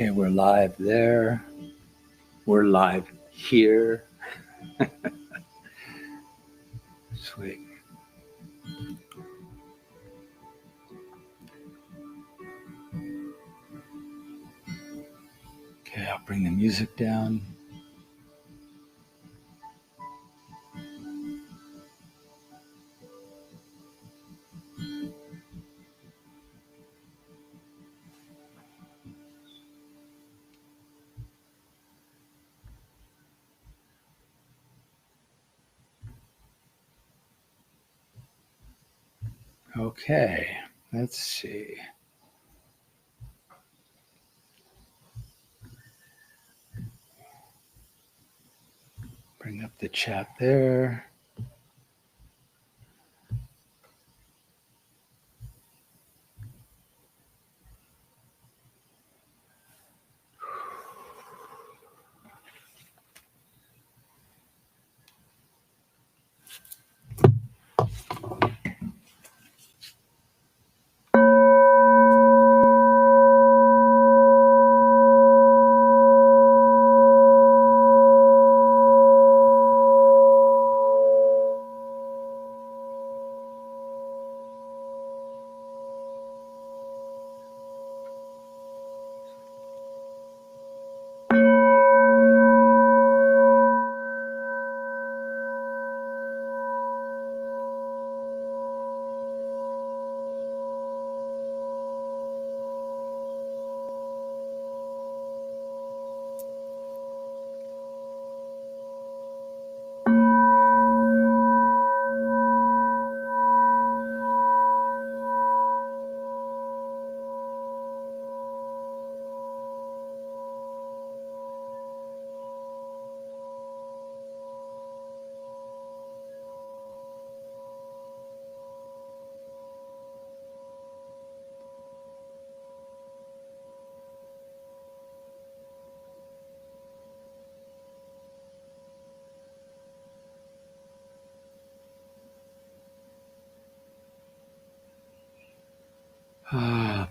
Okay, we're live there. We're live here. Sweet. Okay, I'll bring the music down. Okay, let's see. Bring up the chat there.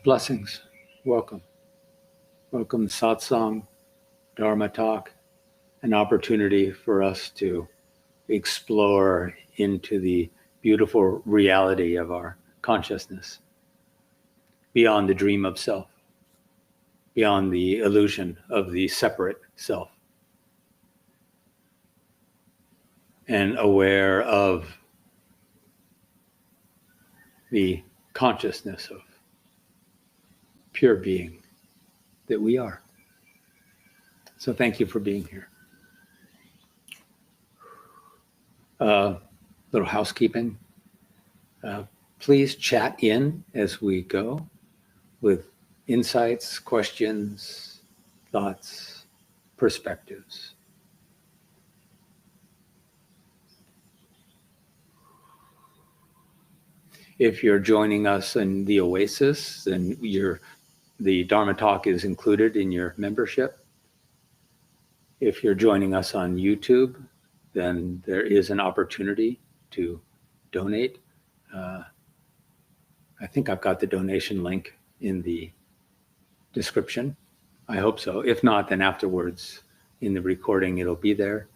Blessings. Welcome. Welcome, satsang, Dharma Talk, an opportunity for us to explore into the beautiful reality of our consciousness, beyond the dream of self, beyond the illusion of the separate self, and aware of the consciousness of pure being that we are. So thank you for being here. Little housekeeping. Please chat in as we go with insights, questions, thoughts, perspectives. If you're joining us in the Oasis, then the Dharma Talk is included in your membership. If you're joining us on YouTube, then there is an opportunity to donate. I think I've got the donation link in the description. I hope so. If not, then afterwards in the recording, it'll be there.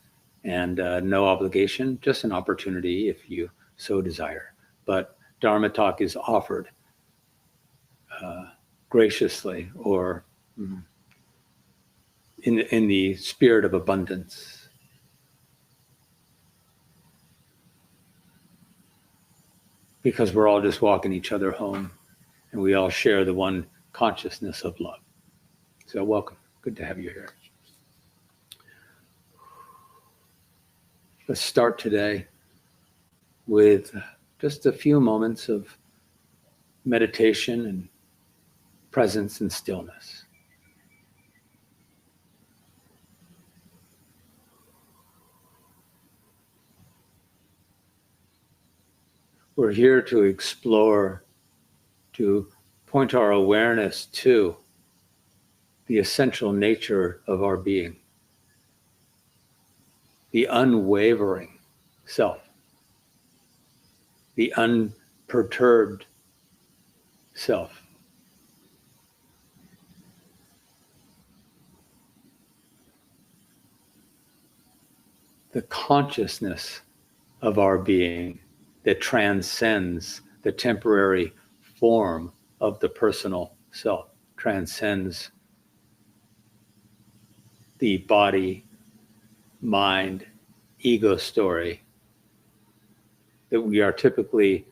And no obligation, just an opportunity if you so desire. But Dharma Talk is offered graciously or in the spirit of abundance. Because we're all just walking each other home and we all share the one consciousness of love. So welcome. Good to have you here. Let's start today with just a few moments of meditation and presence and stillness. We're here to explore, to point our awareness to the essential nature of our being, the unwavering self, the unperturbed self. the consciousness of our being that transcends the temporary form of the personal self, transcends the body, mind, ego story that we are typically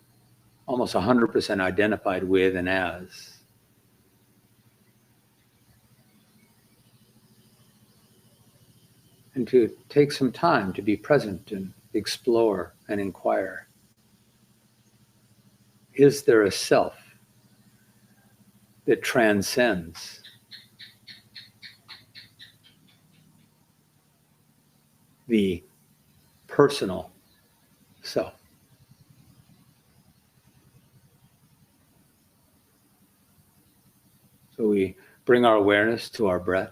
almost 100% identified with and as. And to take some time to be present and explore and inquire. Is there a self that transcends the personal self? So we bring our awareness to our breath,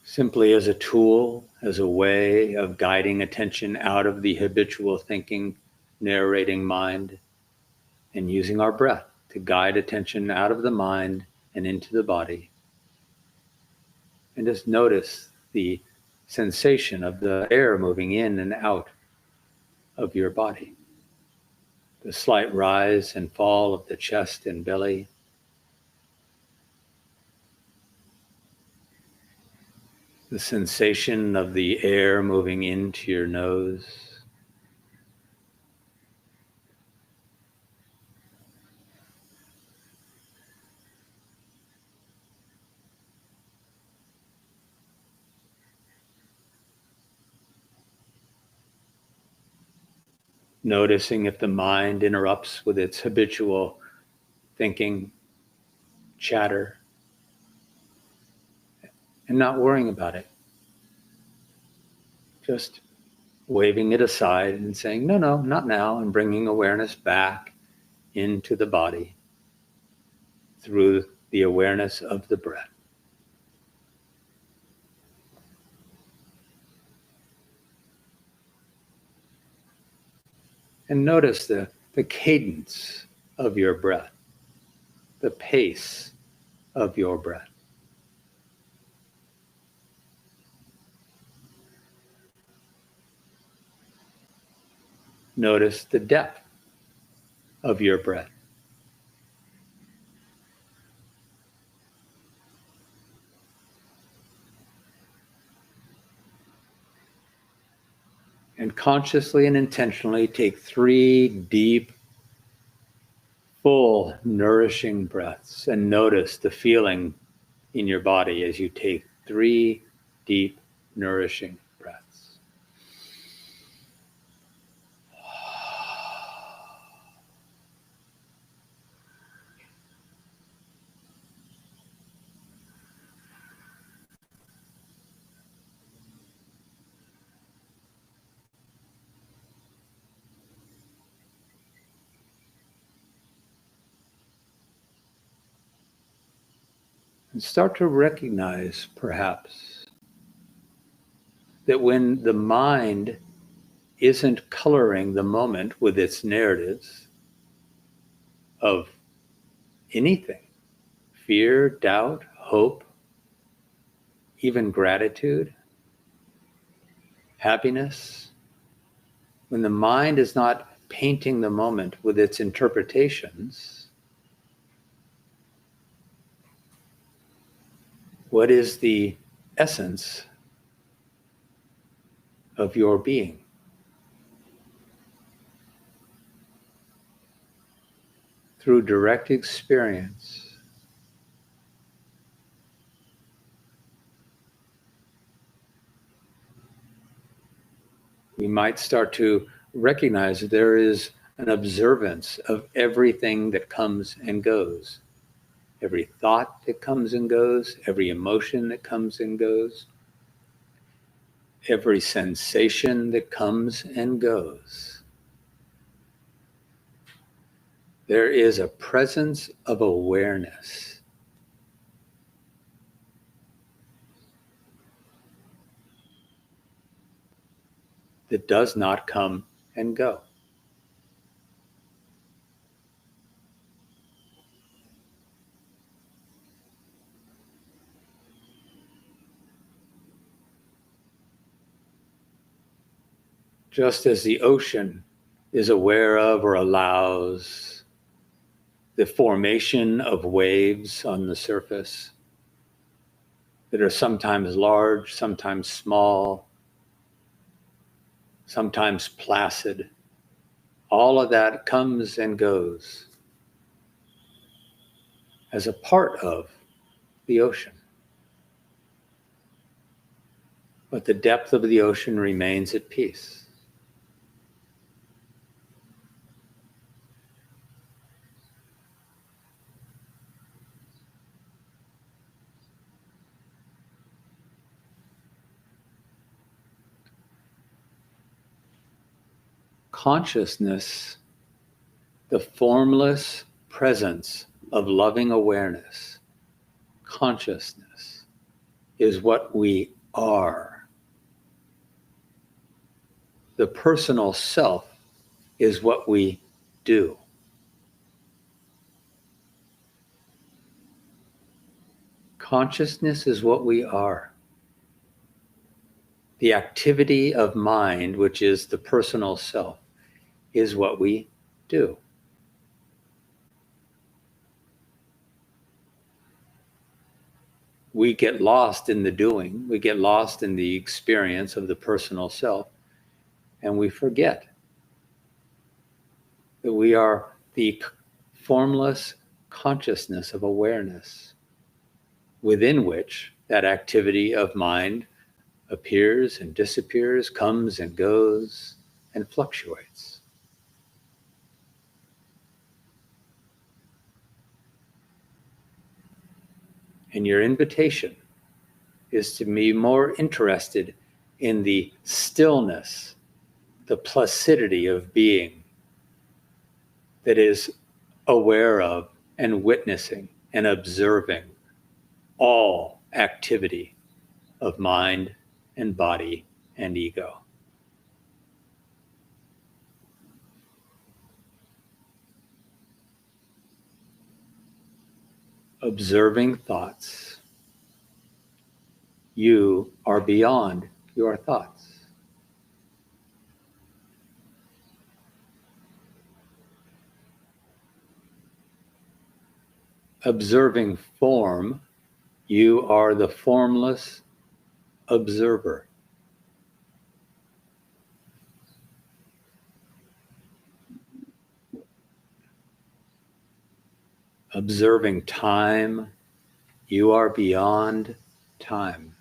simply as a tool, as a way of guiding attention out of the habitual thinking, narrating mind, and using our breath to guide attention out of the mind and into the body. And just notice the sensation of the air moving in and out of your body. The slight rise and fall of the chest and belly. The sensation of the air moving into your nose. Noticing if the mind interrupts with its habitual thinking, chatter, and not worrying about it. Just waving it aside and saying, no, no, not now, and bringing awareness back into the body through the awareness of the breath. And notice the cadence of your breath, the pace of your breath. Notice the depth of your breath. And consciously and intentionally take 3 deep, full, nourishing breaths, and notice the feeling in your body as you take 3 deep, nourishing breaths. And start to recognize, perhaps, that when the mind isn't coloring the moment with its narratives of anything, fear, doubt, hope, even gratitude, happiness, when the mind is not painting the moment with its interpretations, what is the essence of your being? Through direct experience, we might start to recognize that there is an observance of everything that comes and goes. Every thought that comes and goes, every emotion that comes and goes, every sensation that comes and goes. There is a presence of awareness that does not come and go. Just as the ocean is aware of or allows the formation of waves on the surface that are sometimes large, sometimes small, sometimes placid. All of that comes and goes as a part of the ocean. But the depth of the ocean remains at peace. Consciousness, the formless presence of loving awareness, consciousness is what we are. The personal self is what we do. Consciousness is what we are. The activity of mind, which is the personal self, is what we do. We get lost in the doing, we get lost in the experience of the personal self, and we forget that we are the formless consciousness of awareness, within which that activity of mind appears and disappears, comes and goes, and fluctuates. And your invitation is to be more interested in the stillness, the placidity of being that is aware of and witnessing and observing all activity of mind and body and ego. Observing thoughts. You are beyond your thoughts. Observing form. You are the formless observer. Observing time. You are beyond time.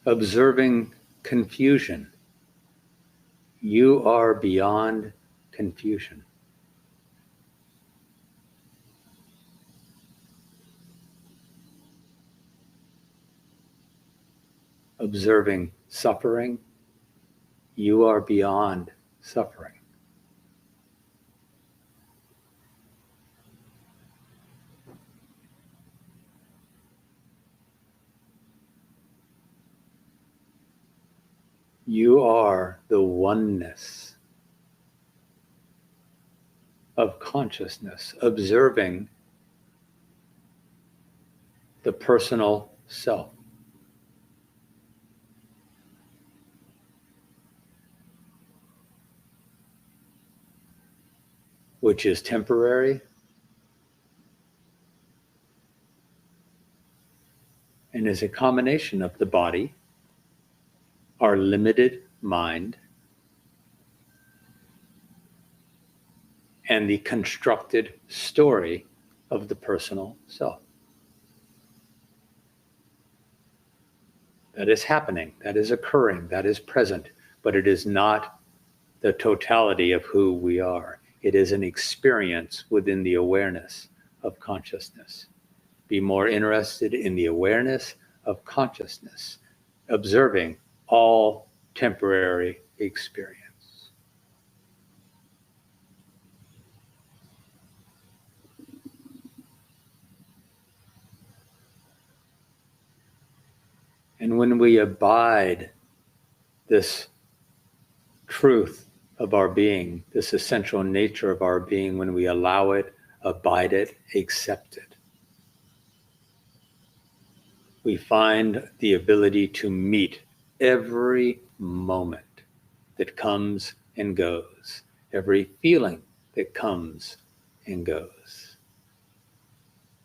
Observing confusion. You are beyond confusion. Observing suffering. You are beyond suffering. You are the oneness of consciousness, observing the personal self. Which is temporary and is a combination of the body, our limited mind, and the constructed story of the personal self. That is happening, that is occurring, that is present, but it is not the totality of who we are. It is an experience within the awareness of consciousness. Be more interested in the awareness of consciousness, observing all temporary experience. And when we abide this truth of our being, this essential nature of our being, when we allow it abide it, accept it. We find the ability to meet every moment that comes and goes, every feeling that comes and goes,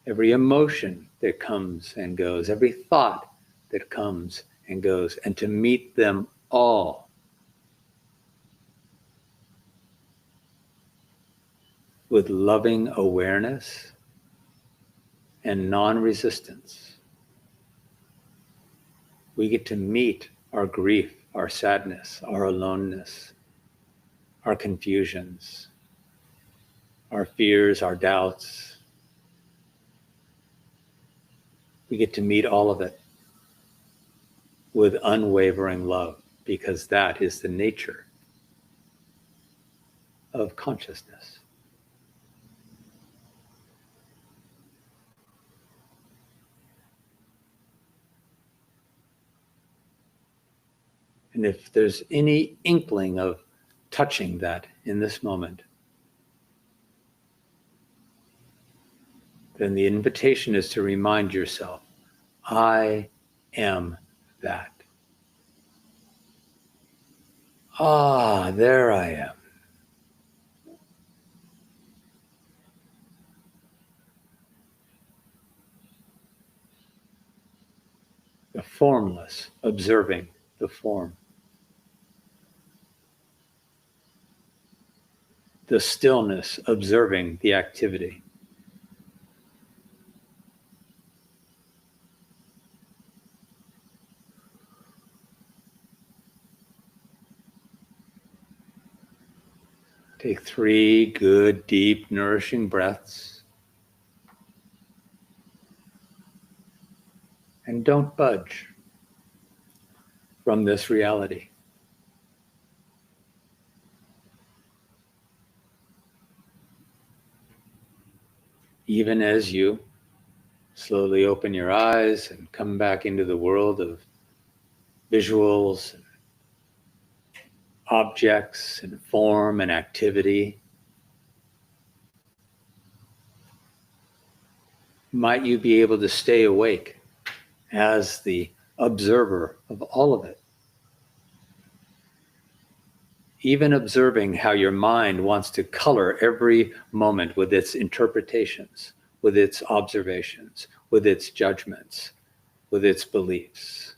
every emotion that comes and goes, every thought that comes and goes, and to meet them all with loving awareness and non-resistance. We get to meet our grief, our sadness, our aloneness, our confusions, our fears, our doubts. We get to meet all of it with unwavering love, because that is the nature of consciousness. And if there's any inkling of touching that in this moment, then the invitation is to remind yourself, I am that. Ah, there I am. The formless, observing the form. The stillness, observing the activity. Take 3 good, deep, nourishing breaths. And don't budge from this reality. Even as you slowly open your eyes and come back into the world of visuals, and objects, and form, and activity, might you be able to stay awake as the observer of all of it. Even observing how your mind wants to color every moment with its interpretations, with its observations, with its judgments, with its beliefs.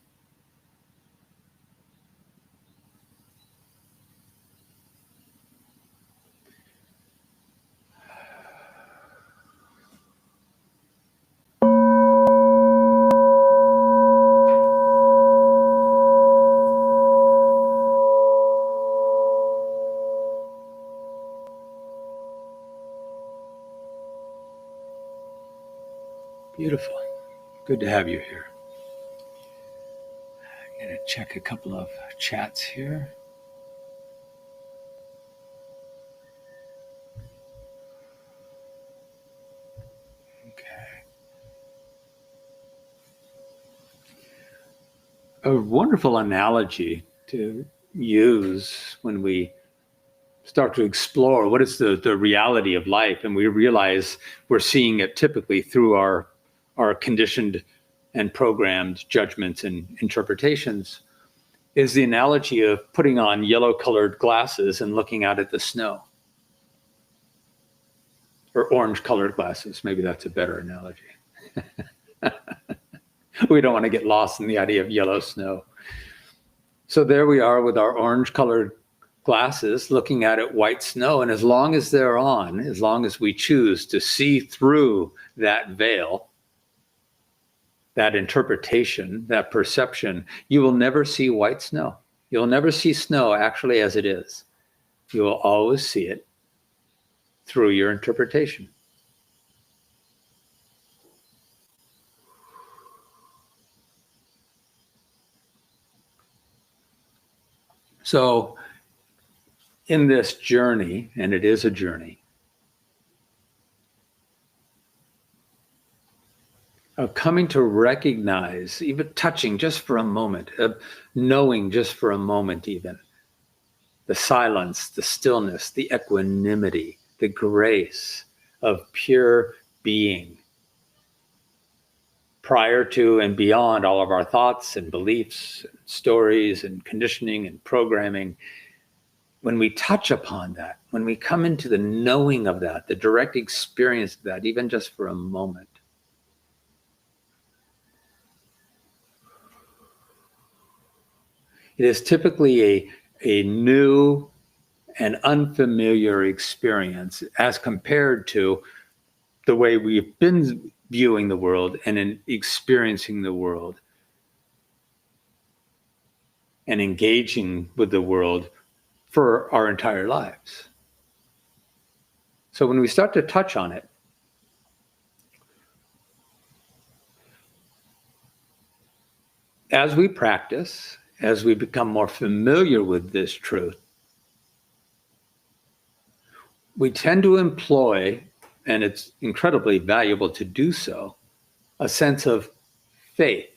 Beautiful. Good to have you here. I'm going to check a couple of chats here. Okay. A wonderful analogy to use when we start to explore what is the reality of life, and we realize we're seeing it typically through our conditioned and programmed judgments and interpretations, is the analogy of putting on yellow-colored glasses and looking out at the snow. Or orange-colored glasses, maybe that's a better analogy. We don't want to get lost in the idea of yellow snow. So there we are with our orange-colored glasses looking at white snow, and as long as they're on, as long as we choose to see through that veil, that interpretation, that perception, you will never see white snow. You'll never see snow actually as it is. You will always see it through your interpretation. So in this journey, and it is a journey, of coming to recognize, even touching just for a moment, of knowing just for a moment even, the silence, the stillness, the equanimity, the grace of pure being, prior to and beyond all of our thoughts and beliefs, and stories and conditioning and programming. When we touch upon that, when we come into the knowing of that, the direct experience of that, even just for a moment, it is typically a new and unfamiliar experience as compared to the way we've been viewing the world and in experiencing the world and engaging with the world for our entire lives. So when we start to touch on it, as we practice, as we become more familiar with this truth, we tend to employ, and it's incredibly valuable to do so, a sense of faith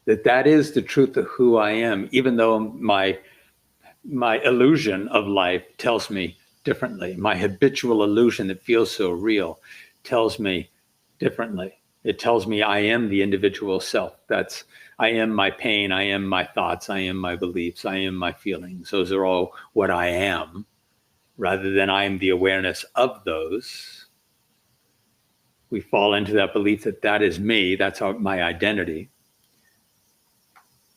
that that is the truth of who I am, even though my illusion of life tells me differently. My habitual illusion that feels so real tells me differently. It tells me I am the individual self. I am my pain, I am my thoughts, I am my beliefs, I am my feelings. Those are all what I am, rather than I am the awareness of those. We fall into that belief that that is me, that's my identity.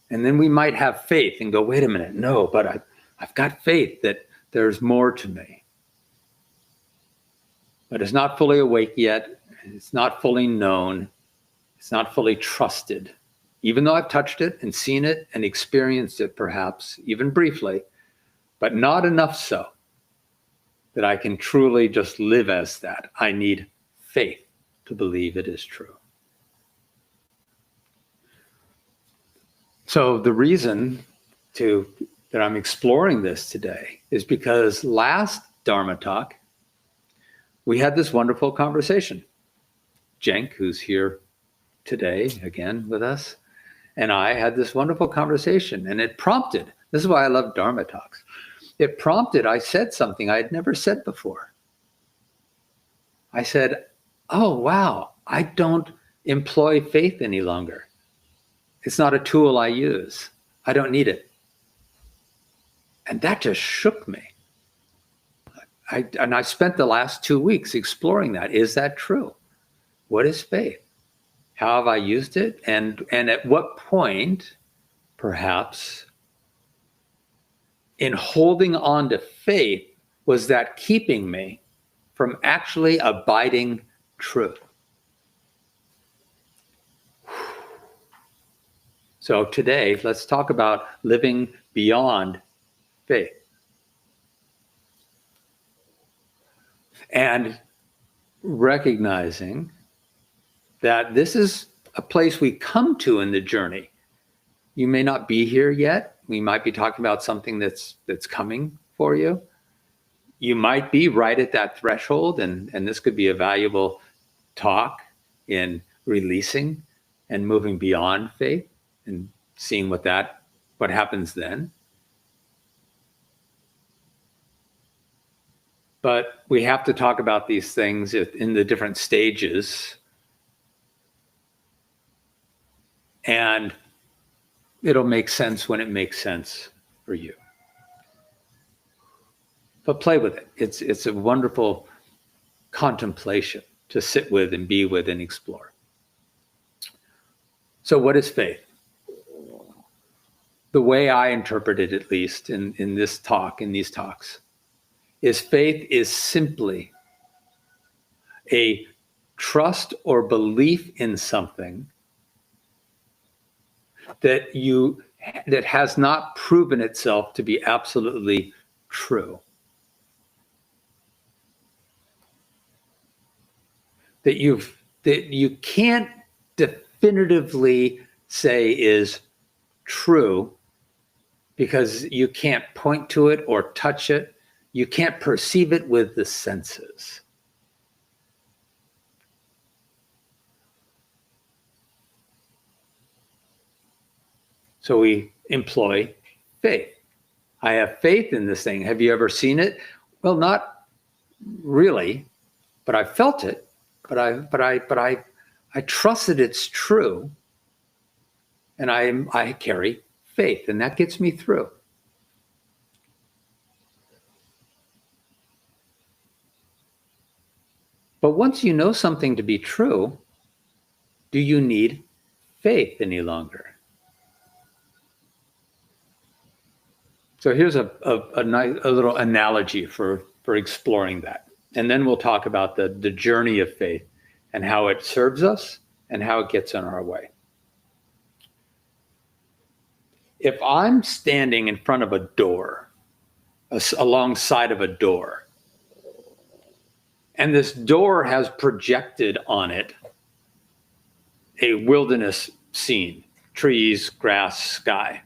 And then we might have faith and go, wait a minute, no, but I've got faith that there's more to me. But it's not fully awake yet. It's not fully known. It's not fully trusted. Even though I've touched it and seen it and experienced it, perhaps, even briefly, but not enough so that I can truly just live as that. I need faith to believe it is true. So the reason that I'm exploring this today is because last Dharma Talk, we had this wonderful conversation. Cenk, who's here today again with us, and I had this wonderful conversation, and it prompted, this is why I love Dharma Talks. It prompted, I said something I had never said before. I said, oh, wow, I don't employ faith any longer. It's not a tool I use. I don't need it. And that just shook me. I spent the last 2 weeks exploring that. Is that true? What is faith? How have I used it? And at what point, perhaps, in holding on to faith, was that keeping me from actually abiding truth? So today, let's talk about living beyond faith. And recognizing that this is a place we come to in the journey. You may not be here yet. We might be talking about something that's coming for you. You might be right at that threshold, and this could be a valuable talk in releasing and moving beyond faith and seeing what happens then. But we have to talk about these things in the different stages. And it'll make sense when it makes sense for you. But play with it. It's a wonderful contemplation to sit with and be with and explore. So what is faith? The way I interpret it, at least in these talks, is faith is simply a trust or belief in something that has not proven itself to be absolutely true. That you can't definitively say is true because you can't point to it or touch it. You can't perceive it with the senses. So we employ faith. I have faith in this thing. Have you ever seen it? Well, not really. but I felt it, but I trust that it's true, and I carry faith, and that gets me through. But once you know something to be true, do you need faith any longer? So here's a little analogy for exploring that. And then we'll talk about the journey of faith and how it serves us and how it gets in our way. If I'm standing in front of a door, alongside of a door, and this door has projected on it a wilderness scene, trees, grass, sky.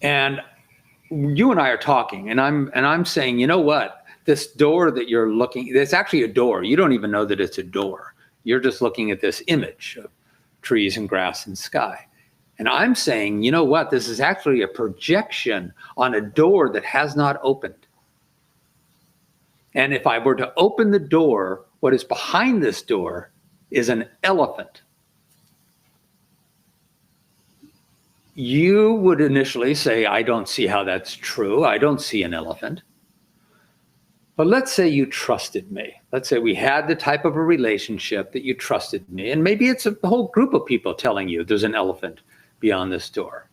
And you and I are talking, and I'm saying, you know what? This door that you're looking, it's actually a door. You don't even know that it's a door. You're just looking at this image of trees and grass and sky. And I'm saying, you know what? This is actually a projection on a door that has not opened. And if I were to open the door, what is behind this door is an elephant. You would initially say, I don't see how that's true. I don't see an elephant. But let's say you trusted me. Let's say we had the type of a relationship that you trusted me. And maybe it's a whole group of people telling you there's an elephant beyond this door.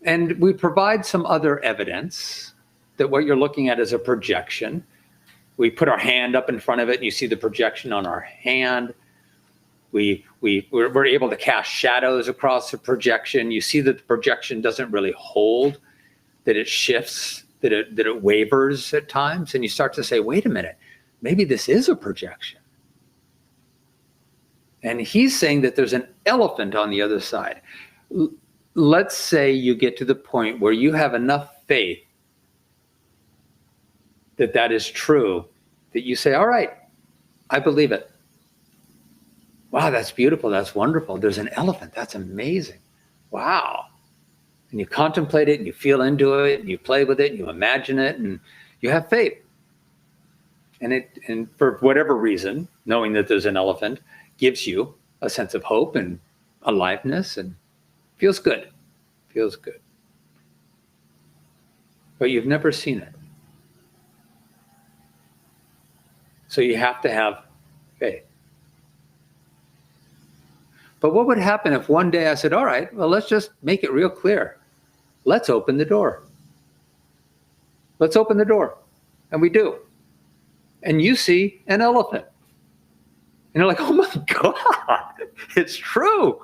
And we provide some other evidence that what you're looking at is a projection. We put our hand up in front of it and you see the projection on our hand. We're able to cast shadows across the projection. You see that the projection doesn't really hold, that it shifts, that it wavers at times. And you start to say, wait a minute, maybe this is a projection. And he's saying that there's an elephant on the other side. Let's say you get to the point where you have enough faith that is true, that you say, all right, I believe it. Wow, that's beautiful. That's wonderful. There's an elephant. That's amazing. Wow. And you contemplate it and you feel into it and you play with it and you imagine it and you have faith. And for whatever reason, knowing that there's an elephant gives you a sense of hope and aliveness and feels good. Feels good. But you've never seen it. So you have to have faith. But what would happen if one day I said, all right, well, let's just make it real clear. Let's open the door. Let's open the door. And we do. And you see an elephant. And you're like, oh my God, it's true.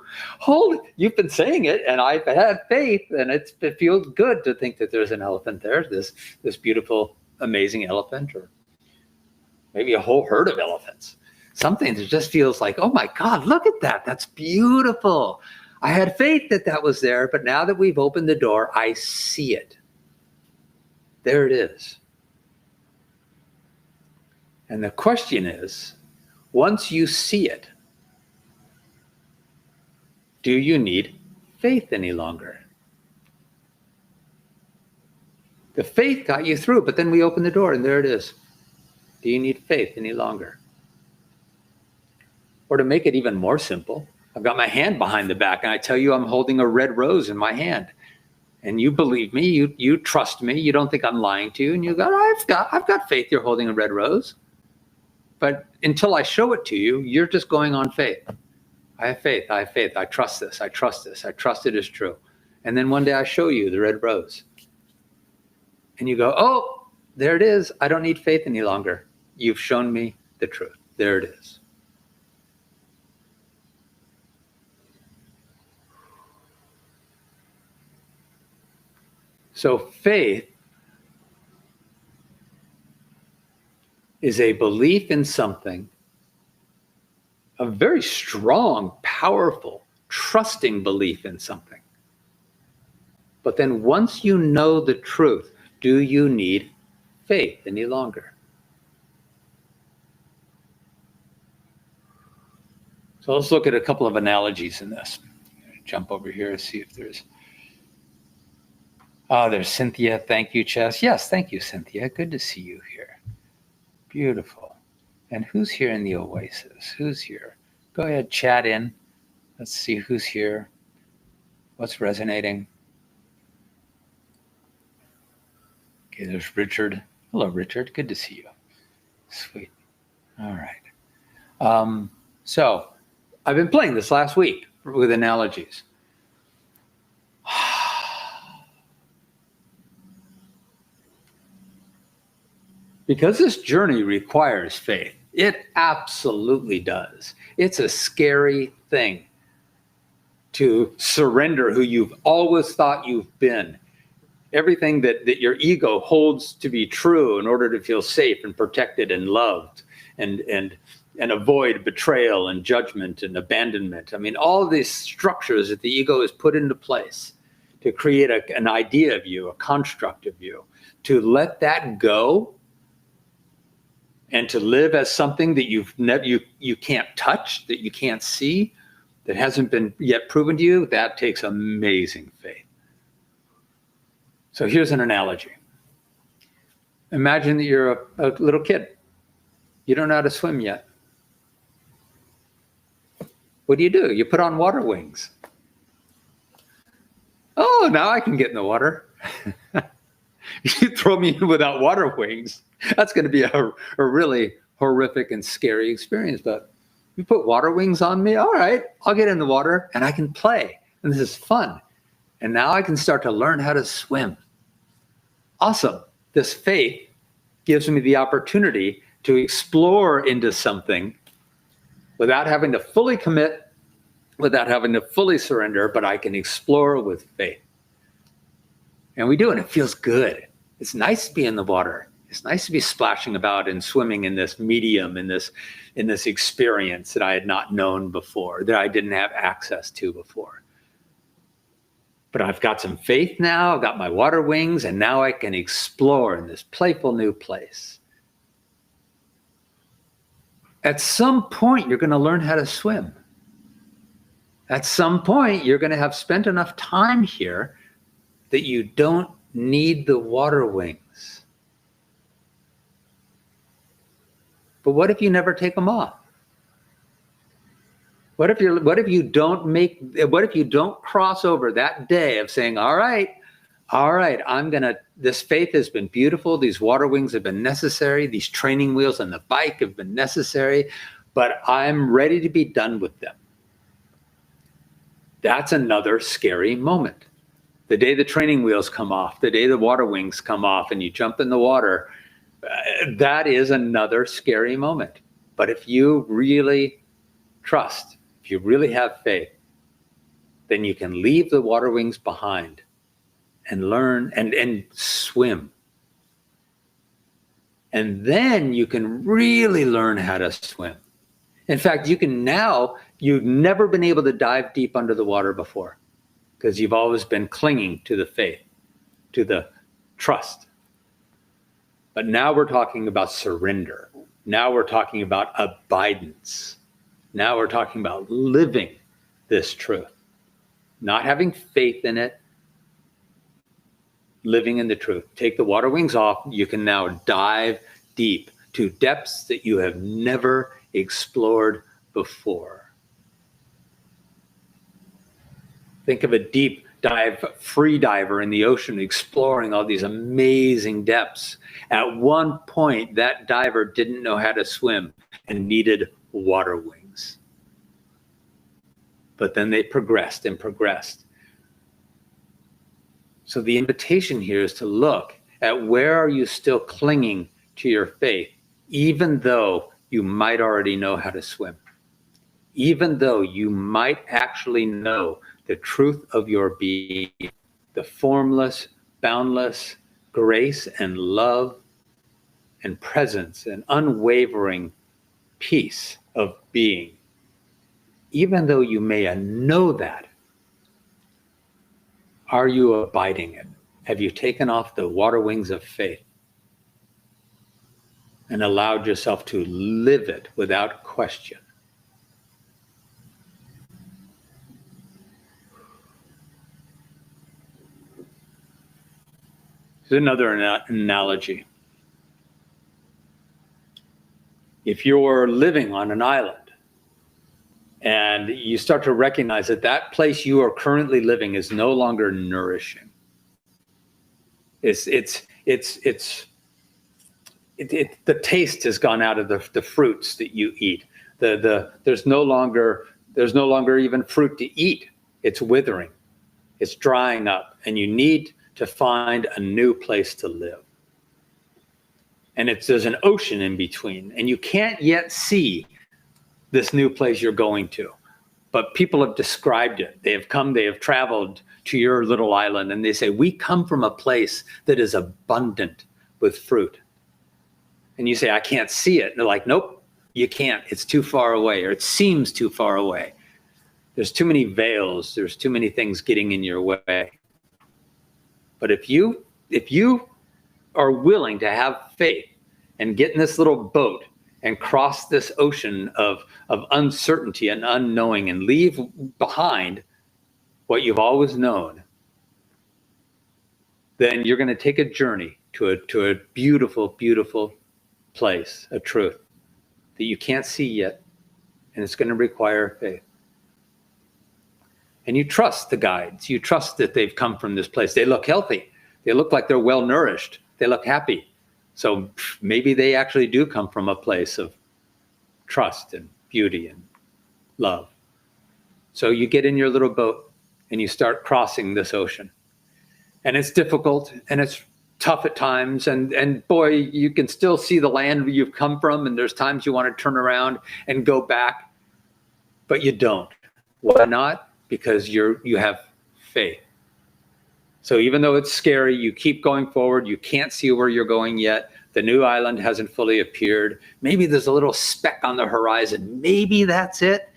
You've been saying it, and I've had faith, and it feels good to think that there's an elephant there, this beautiful, amazing elephant, or maybe a whole herd of elephants. Something that just feels like, oh my God, look at that. That's beautiful. I had faith that was there, but now that we've opened the door, I see it. There it is. And the question is, once you see it, do you need faith any longer? The faith got you through, but then we open the door and there it is. Do you need faith any longer? Or to make it even more simple, I've got my hand behind the back and I tell you I'm holding a red rose in my hand. And you believe me, you trust me, you don't think I'm lying to you, and you go, I've got faith you're holding a red rose. But until I show it to you, you're just going on faith. I have faith, I trust this, I trust it is true. And then one day I show you the red rose. And you go, oh, there it is. I don't need faith any longer. You've shown me the truth. There it is. So faith is a belief in something, a very strong, powerful, trusting belief in something. But then once you know the truth, do you need faith any longer? So let's look at a couple of analogies in this. Jump over here and see if there's... Oh, there's Cynthia. Thank you, Chess. Yes, thank you, Cynthia. Good to see you here. Beautiful. And who's here in the Oasis? Who's here? Go ahead, chat in. Let's see who's here. What's resonating? Okay, there's Richard. Hello, Richard. Good to see you. Sweet. All right. So I've been playing this last week with analogies. Because this journey requires faith. It absolutely does. It's a scary thing to surrender who you've always thought you've been. Everything that your ego holds to be true in order to feel safe and protected and loved and avoid betrayal and judgment and abandonment. I mean, all of these structures that the ego has put into place to create an idea of you, a construct of you, to let that go and to live as something that you can't touch, that you can't see, that hasn't been yet proven to you, that takes amazing faith. So here's an analogy. Imagine that you're a little kid. You don't know how to swim yet. What do? You put on water wings. Oh, now I can get in the water. You throw me in without water wings, that's going to be a really horrific and scary experience. But you put water wings on me, all right, I'll get in the water and I can play. And this is fun. And now I can start to learn how to swim. Awesome. This faith gives me the opportunity to explore into something without having to fully commit, without having to fully surrender, but I can explore with faith. And we do, and it feels good. It's nice to be in the water. It's nice to be splashing about and swimming in this medium, in this experience that I had not known before, that I didn't have access to before. But I've got some faith now, I've got my water wings, and now I can explore in this playful new place. At some point, you're going to learn how to swim. At some point, you're going to have spent enough time here that you don't need the water wings. But what if you never take them off? What if you don't cross over that day of saying, all right, this faith has been beautiful. These water wings have been necessary. These training wheels on the bike have been necessary, but I'm ready to be done with them. That's another scary moment. The day the training wheels come off, the day the water wings come off and you jump in the water, that is another scary moment. But if you really trust, if you really have faith, then you can leave the water wings behind and learn and swim. And then you can really learn how to swim. In fact, you've never been able to dive deep under the water before because you've always been clinging to the faith, to the trust. But now we're talking about surrender. Now we're talking about abidance. Now we're talking about living this truth, not having faith in it, living in the truth. Take the water wings off. You can now dive deep to depths that you have never explored before. Think of a deep dive free diver in the ocean exploring all these amazing depths. At one point, that diver didn't know how to swim and needed water wings. But then they progressed and progressed. So the invitation here is to look at where are you still clinging to your faith, even though you might already know how to swim, even though you might actually know the truth of your being, the formless, boundless grace and love and presence and unwavering peace of being. Even though you may know that, are you abiding it? Have you taken off the water wings of faith and allowed yourself to live it without question? There's another analogy. If you're living on an island and you start to recognize that that place you are currently living is no longer nourishing, the taste has gone out of the fruits that you eat. There's no longer even fruit to eat. It's withering, it's drying up, and you need to find a new place to live. And there's an ocean in between, and you can't yet see this new place you're going to. But people have described it. They have traveled to your little island, and they say, we come from a place that is abundant with fruit. And you say, I can't see it. And they're like, nope, you can't. It's too far away, or it seems too far away. There's too many veils. There's too many things getting in your way. But if you are willing to have faith and get in this little boat and cross this ocean of uncertainty and unknowing and leave behind what you've always known, then you're going to take a journey to a beautiful, beautiful place, a truth that you can't see yet, and it's going to require faith. And you trust the guides. You trust that they've come from this place. They look healthy. They look like they're well nourished. They look happy. So maybe they actually do come from a place of trust and beauty and love. So you get in your little boat and you start crossing this ocean. And it's difficult and it's tough at times. And boy, you can still see the land where you've come from. And there's times you want to turn around and go back, but you don't. Why not? Because you have faith. So even though it's scary, you keep going forward. You can't see where you're going yet. The new island hasn't fully appeared. Maybe there's a little speck on the horizon. Maybe that's it.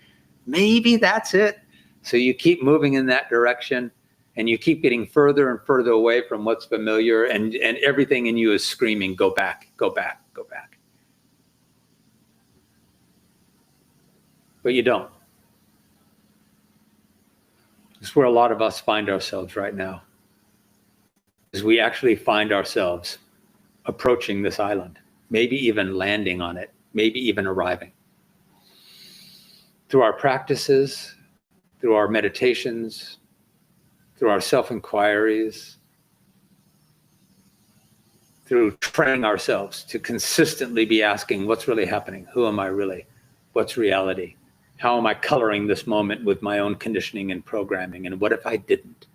Maybe that's it. So you keep moving in that direction, and you keep getting further and further away from what's familiar, and everything in you is screaming, go back, go back, go back. But you don't. It's where a lot of us find ourselves right now. Is we actually find ourselves approaching this island, maybe even landing on it, maybe even arriving. Through our practices, through our meditations, through our self-inquiries, through training ourselves to consistently be asking, what's really happening? Who am I really? What's reality? How am I coloring this moment with my own conditioning and programming? And what if I didn't?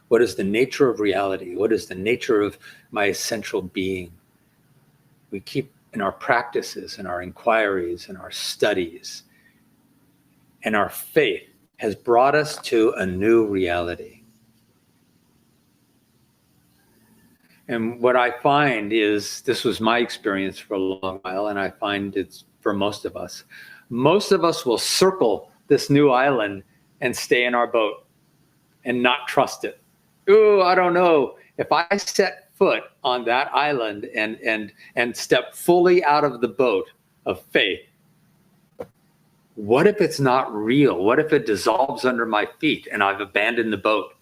What is the nature of reality? What is the nature of my essential being? We keep in our practices and our inquiries and our studies, and our faith has brought us to a new reality. And what I find is, this was my experience for a long while, and I find it's for most of us. Most of us will circle this new island and stay in our boat and not trust it. Oh, I don't know. If I set foot on that island and step fully out of the boat of faith, what if it's not real? What if it dissolves under my feet and I've abandoned the boat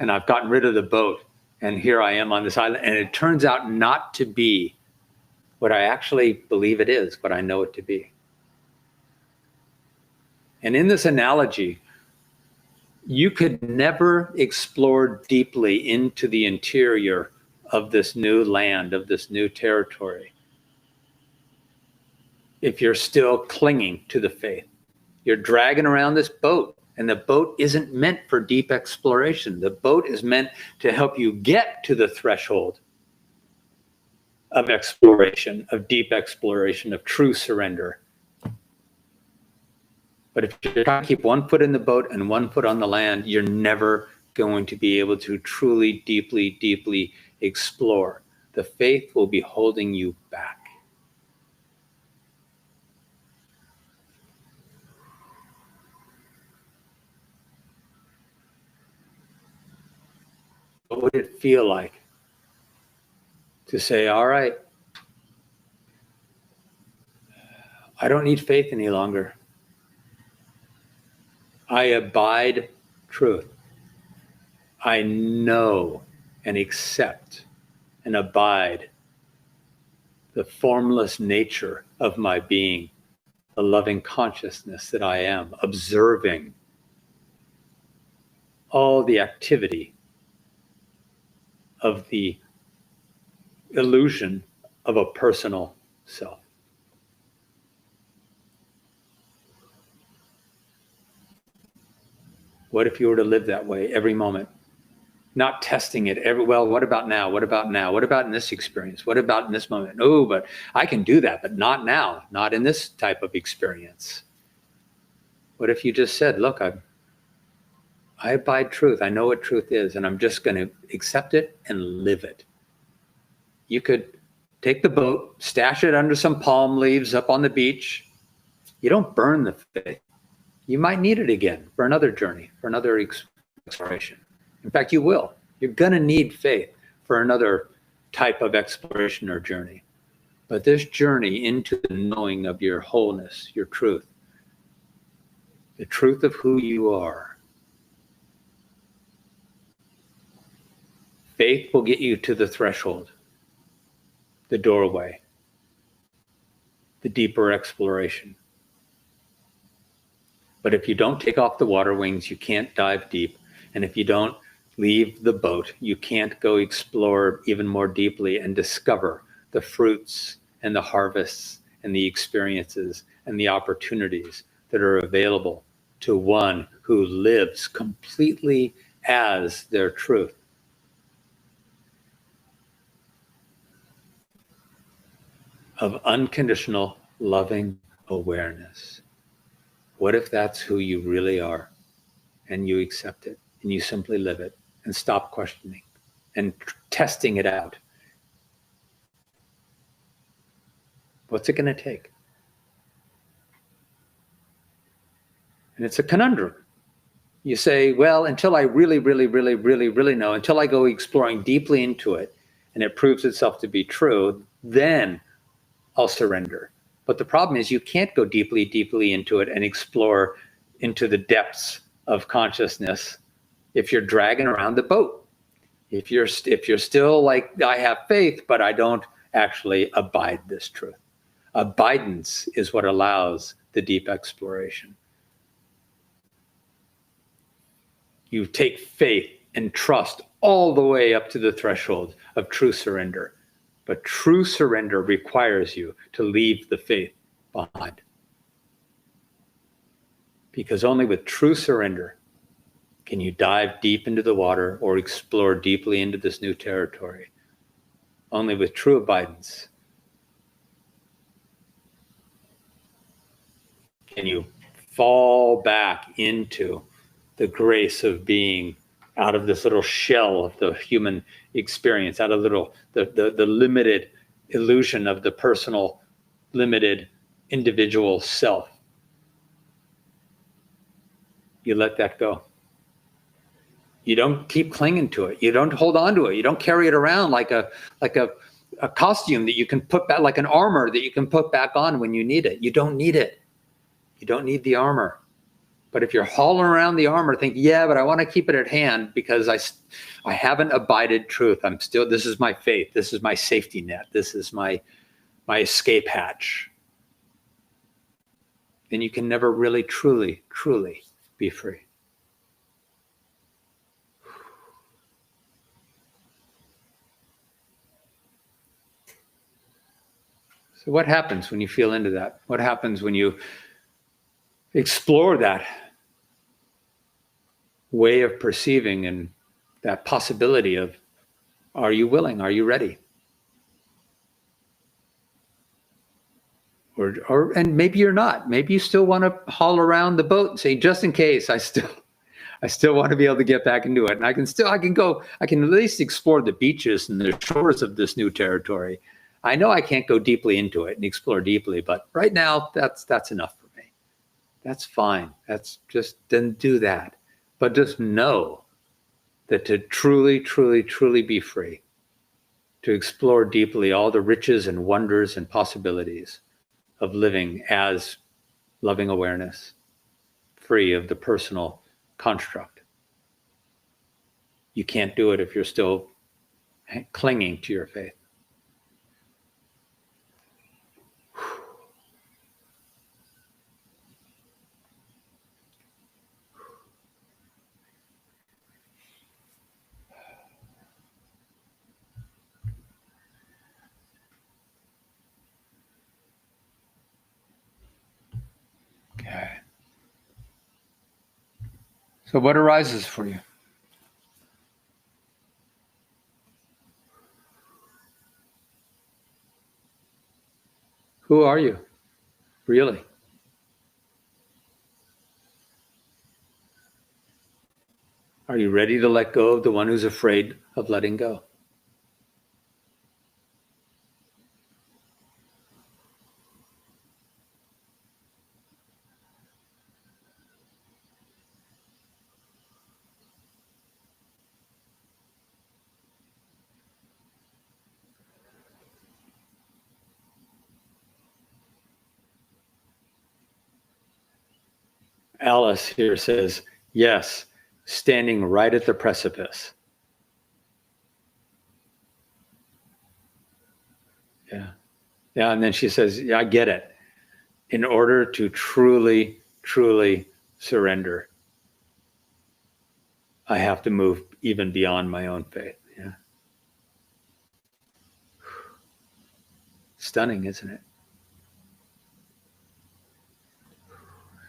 and I've gotten rid of the boat and here I am on this island and it turns out not to be what I actually believe it is, what I know it to be? And in this analogy, you could never explore deeply into the interior of this new land, of this new territory, if you're still clinging to the faith. You're dragging around this boat, and the boat isn't meant for deep exploration. The boat is meant to help you get to the threshold of exploration, of deep exploration, of true surrender. But if you're trying to keep one foot in the boat and one foot on the land, you're never going to be able to truly, deeply, deeply explore. The faith will be holding you back. What would it feel like to say, all right, I don't need faith any longer. I abide truth. I know and accept and abide the formless nature of my being, the loving consciousness that I am, observing all the activity of the illusion of a personal self. What if you were to live that way every moment? Not testing it well, what about now? What about now? What about in this experience? What about in this moment? Oh, but I can do that, but not now, not in this type of experience. What if you just said, look, I abide truth. I know what truth is, and I'm just going to accept it and live it. You could take the boat, stash it under some palm leaves up on the beach. You don't burn the faith. You might need it again for another journey, for another exploration. In fact, you will. You're going to need faith for another type of exploration or journey. But this journey into the knowing of your wholeness, your truth, the truth of who you are, faith will get you to the threshold, the doorway, the deeper exploration. But if you don't take off the water wings, you can't dive deep. And if you don't leave the boat, you can't go explore even more deeply and discover the fruits and the harvests and the experiences and the opportunities that are available to one who lives completely as their truth. Of unconditional loving awareness. What if that's who you really are, and you accept it and you simply live it and stop questioning and testing it out? What's it going to take? And it's a conundrum. You say, well, until I really know, until I go exploring deeply into it and it proves itself to be true, then I'll surrender. But the problem is you can't go deeply into it and explore into the depths of consciousness if you're dragging around the boat. If you're still like, I have faith, but I don't actually abide this truth. Abidance is what allows the deep exploration. You take faith and trust all the way up to the threshold of true surrender. But true surrender requires you to leave the faith behind. Because only with true surrender can you dive deep into the water or explore deeply into this new territory. Only with true abidance can you fall back into the grace of being out of this little shell of the human experience, out of the limited illusion of the personal, limited individual self. You let that go. You don't keep clinging to it. You don't hold on to it. You don't carry it around like a costume that you can put back, like an armor that you can put back on when you need it. You don't need it. You don't need the armor. But if you're hauling around the armor, think, yeah, but I want to keep it at hand because I haven't abided truth. This is my faith. This is my safety net. This is my escape hatch. Then you can never really, truly be free. So what happens when you feel into that? What happens when you explore that way of perceiving and that possibility of, are you willing? Are you ready? And maybe you're not. Maybe you still want to haul around the boat and say, just in case, I still want to be able to get back into it. And I can at least explore the beaches and the shores of this new territory. I know I can't go deeply into it and explore deeply, but right now that's enough for me. That's fine. Then do that. But just know that to truly be free, to explore deeply all the riches and wonders and possibilities of living as loving awareness, free of the personal construct. You can't do it if you're still clinging to your faith. Okay. So what arises for you? Who are you? Really? Are you ready to let go of the one who's afraid of letting go? Alice here says, yes, standing right at the precipice. Yeah. Yeah. And then she says, yeah, I get it. In order to truly, truly surrender, I have to move even beyond my own faith. Yeah. Stunning, isn't it?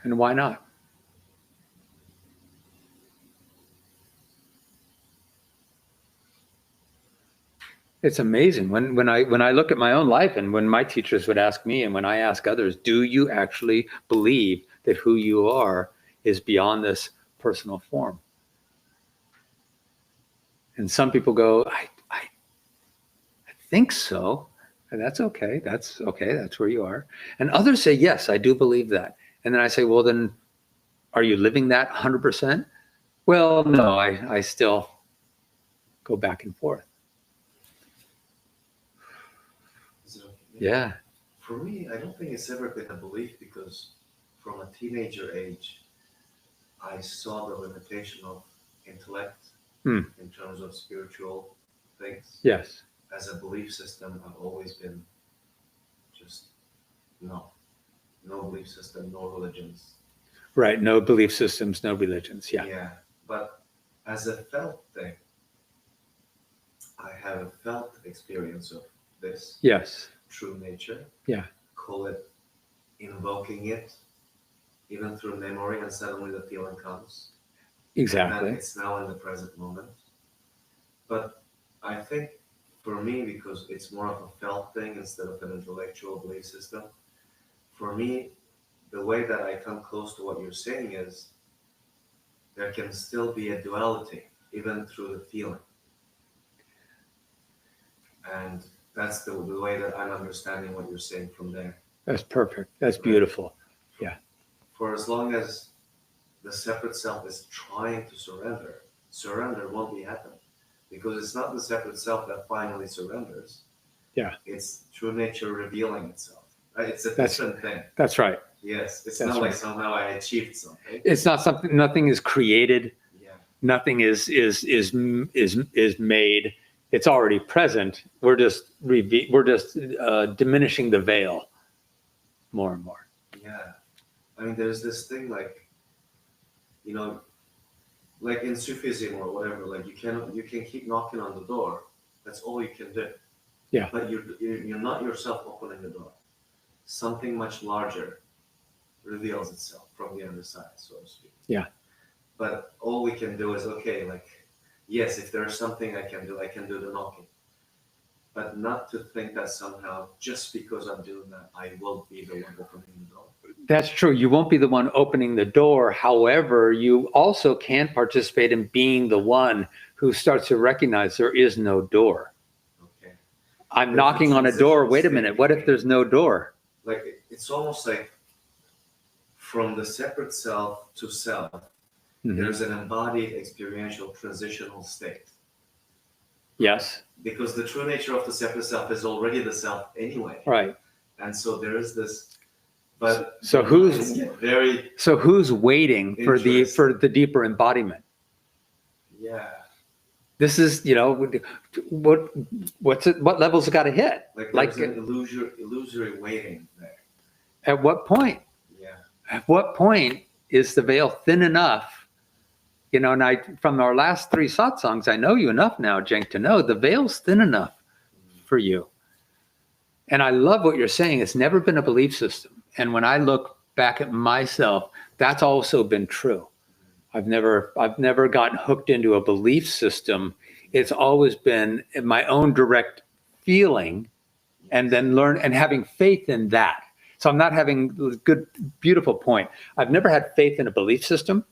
And why not? It's amazing when I look at my own life, and when my teachers would ask me, and when I ask others, do you actually believe that who you are is beyond this personal form? And some people go, I think so. And that's okay. That's okay. That's where you are. And others say, yes, I do believe that. And then I say, well, then are you living that 100%? Well, no, I still go back and forth. Yeah. For me, I don't think it's ever been a belief, because from a teenager age, I saw the limitation of intellect in terms of spiritual things. Yes. As a belief system, I've always been just no belief system, no religions. Right. No belief systems, no religions. Yeah. Yeah. But as a felt thing, I have a felt experience of this. Yes. True nature. Yeah. Call it invoking it, even through memory, and suddenly the feeling comes. Exactly. And it's now in the present moment. But I think for me, because it's more of a felt thing instead of an intellectual belief system, for me, the way that I come close to what you're saying is there can still be a duality, even through the feeling. And that's the way that I'm understanding what you're saying from there. That's perfect. That's beautiful. Yeah. For as long as the separate self is trying to surrender won't be happening. Because it's not the separate self that finally surrenders. Yeah. It's true nature revealing itself. Right? It's a different thing. That's right. Yes. It's not like somehow I achieved something. It's not something, nothing is created. Yeah. Nothing is made. It's already present. We're just diminishing the veil more and more. Yeah. I mean, there's this thing like, you know, like in Sufism or whatever, like you can keep knocking on the door. That's all you can do. Yeah. But you're not yourself opening the door. Something much larger reveals itself from the other side, so to speak. Yeah. But all we can do is, okay, like, yes, if there's something I can do the knocking. But not to think that somehow, just because I'm doing that, I will be the one opening the door. That's true. You won't be the one opening the door. However, you also can participate in being the one who starts to recognize there is no door. Okay. I'm knocking on a door. Wait a minute. What if there's no door? Like, it's almost like from the separate self to self, there's an embodied experiential transitional state. Yes. Because the true nature of the separate self is already the self anyway. Right. And so there is this. But so who's waiting for the deeper embodiment? Yeah. This is, what levels it got to hit? Like there's an illusory waiting there. At what point? Yeah. At what point is the veil thin enough? And from our last 3 satsangs, I know you enough now, Cenk, to know the veil's thin enough for you. And I love what you're saying. It's never been a belief system. And when I look back at myself, that's also been true. I've never gotten hooked into a belief system. It's always been my own direct feeling, and then learn and having faith in that. So I'm not having beautiful point. I've never had faith in a belief system.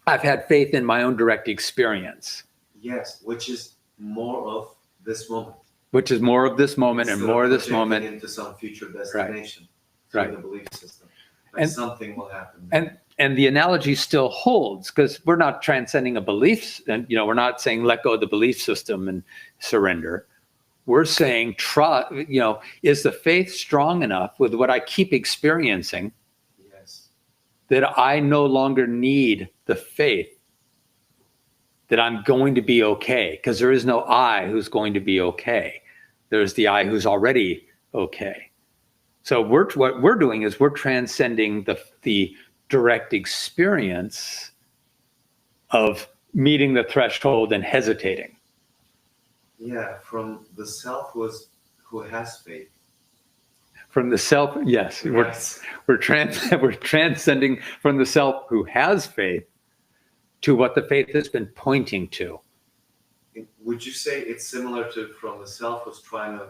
I've had faith in my own direct experience. Yes, which is more of this moment. Which is more of this moment and more of this moment. Into some future destination. Right. The belief system. And something will happen. And the analogy still holds, because we're not transcending a belief, and we're not saying let go of the belief system and surrender. We're saying, is the faith strong enough with what I keep experiencing? Yes. That I no longer need the faith that I'm going to be okay, because there is no I who's going to be okay. There's the I who's already okay. So what we're doing is we're transcending the direct experience of meeting the threshold and hesitating. Yeah, from the self who has faith. From the self, yes. We're transcending from the self who has faith to what the faith has been pointing to. Would you say it's similar to from the self who's trying to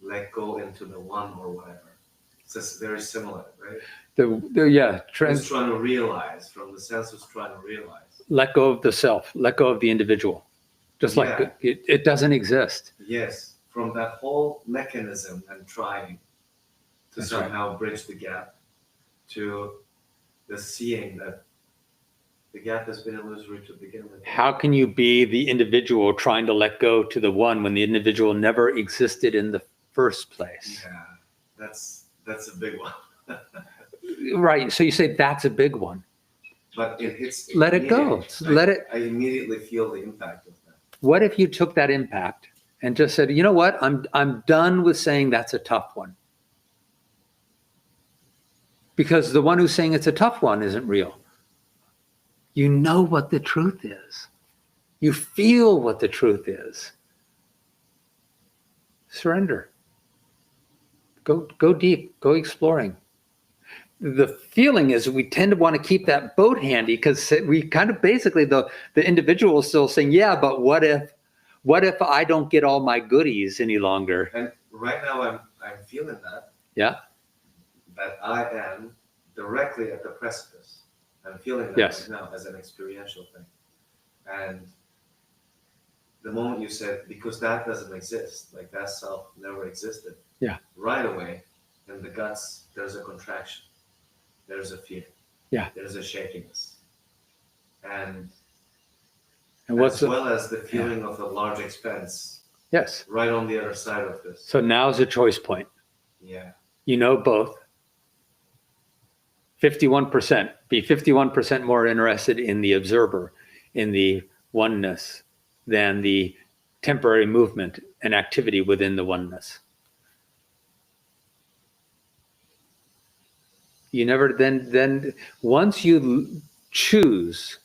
let go into the one or whatever? It's very similar, right? Who's trying to realize, from the sense who's trying to realize. Let go of the self, let go of the individual. Just like it doesn't exist. Yes, from that whole mechanism and trying to somehow bridge the gap to the seeing that the gap has been illusory to begin with. How can you be the individual trying to let go to the one when the individual never existed in the first place? Yeah, that's a big one. Right. So you say that's a big one. But it hits. Let it go. I immediately feel the impact of that. What if you took that impact and just said, you know what? I'm done with saying that's a tough one. Because the one who's saying it's a tough one isn't real. You know what the truth is. You feel what the truth is. Surrender. Go deep. Go exploring. The feeling is we tend to want to keep that boat handy because we kind of basically the individual is still saying, yeah, but what if I don't get all my goodies any longer? And right now I'm feeling that. Yeah. That I am directly at the precipice. I'm feeling that right now as an experiential thing. And the moment you said, because that doesn't exist, like that self never existed. Yeah. Right away, in the guts, there's a contraction. There's a fear. Yeah. There's a shakiness. And as well as the feeling of a large expense. Yes. Right on the other side of this. So now's a choice point. Yeah. You know both. 51%. Be 51% more interested in the observer, in the oneness, than the temporary movement and activity within the oneness. You never then once you choose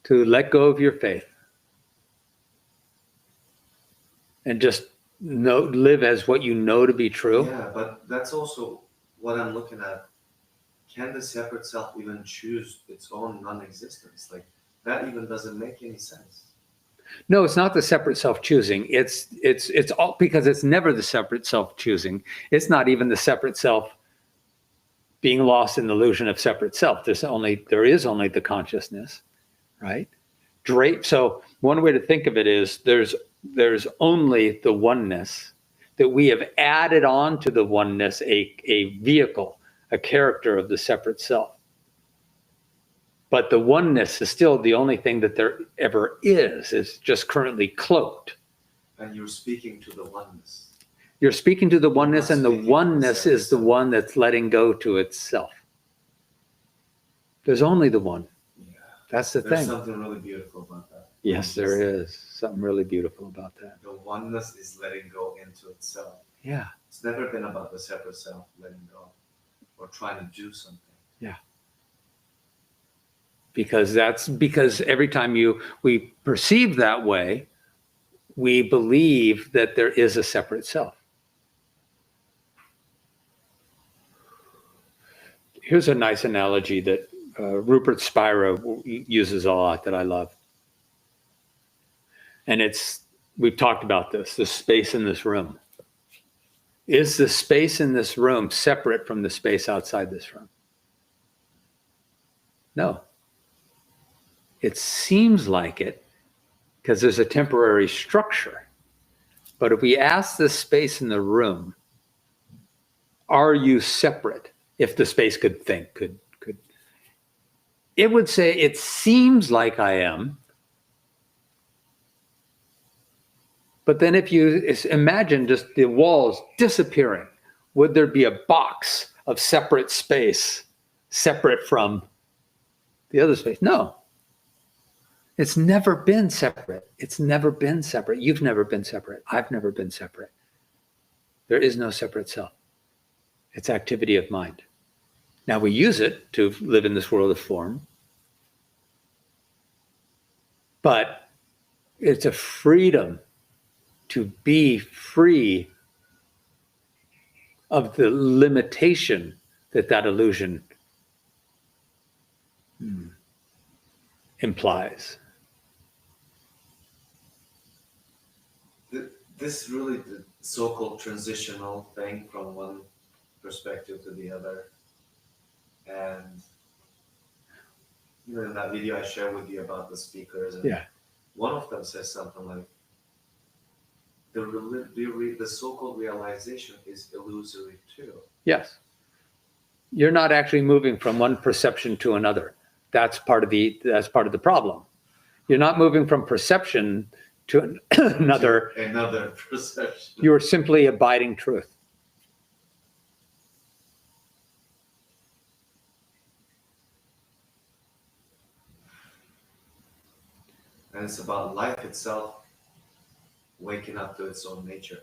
to let go of your faith and just live as what you know to be true. Yeah, but that's also what I'm looking at. Can the separate self even choose its own non-existence? Like that even doesn't make any sense. No, it's not the separate self choosing. It's all because it's never the separate self choosing. It's not even the separate self being lost in the illusion of separate self. There is only the consciousness, right? So one way to think of it is there's only the oneness, that we have added on to the oneness a vehicle, a character of the separate self. But the oneness is still the only thing that there ever is. It's just currently cloaked. And you're speaking to the oneness. You're speaking to the oneness, and the oneness is the one that's letting go to itself. There's only the one. Yeah. That's the thing. There's something really beautiful about that. Yes, there is something really beautiful about that. The oneness is letting go into itself. Yeah. It's never been about the separate self letting go or trying to do something. Yeah. Because every time we perceive that way, we believe that there is a separate self. Here's a nice analogy that Rupert Spira uses a lot that I love. And we've talked about this, the space in this room. Is the space in this room separate from the space outside this room? No. It seems like it because there's a temporary structure. But if we ask the space in the room, are you separate? If the space could think, could it would say, it seems like I am. But then if you imagine just the walls disappearing, would there be a box of separate space, separate from the other space? No. It's never been separate. It's never been separate. You've never been separate. I've never been separate. There is no separate self. It's activity of mind. Now we use it to live in this world of form, but it's a freedom to be free of the limitation that illusion implies. This really the so-called transitional thing from one perspective to the other. And in that video I shared with you about the speakers, and one of them says something like, the so-called realization is illusory too. Yes. You're not actually moving from one perception to another. That's part of the problem. You're not moving from perception to another perception. You're simply abiding truth. And it's about life itself waking up to its own nature.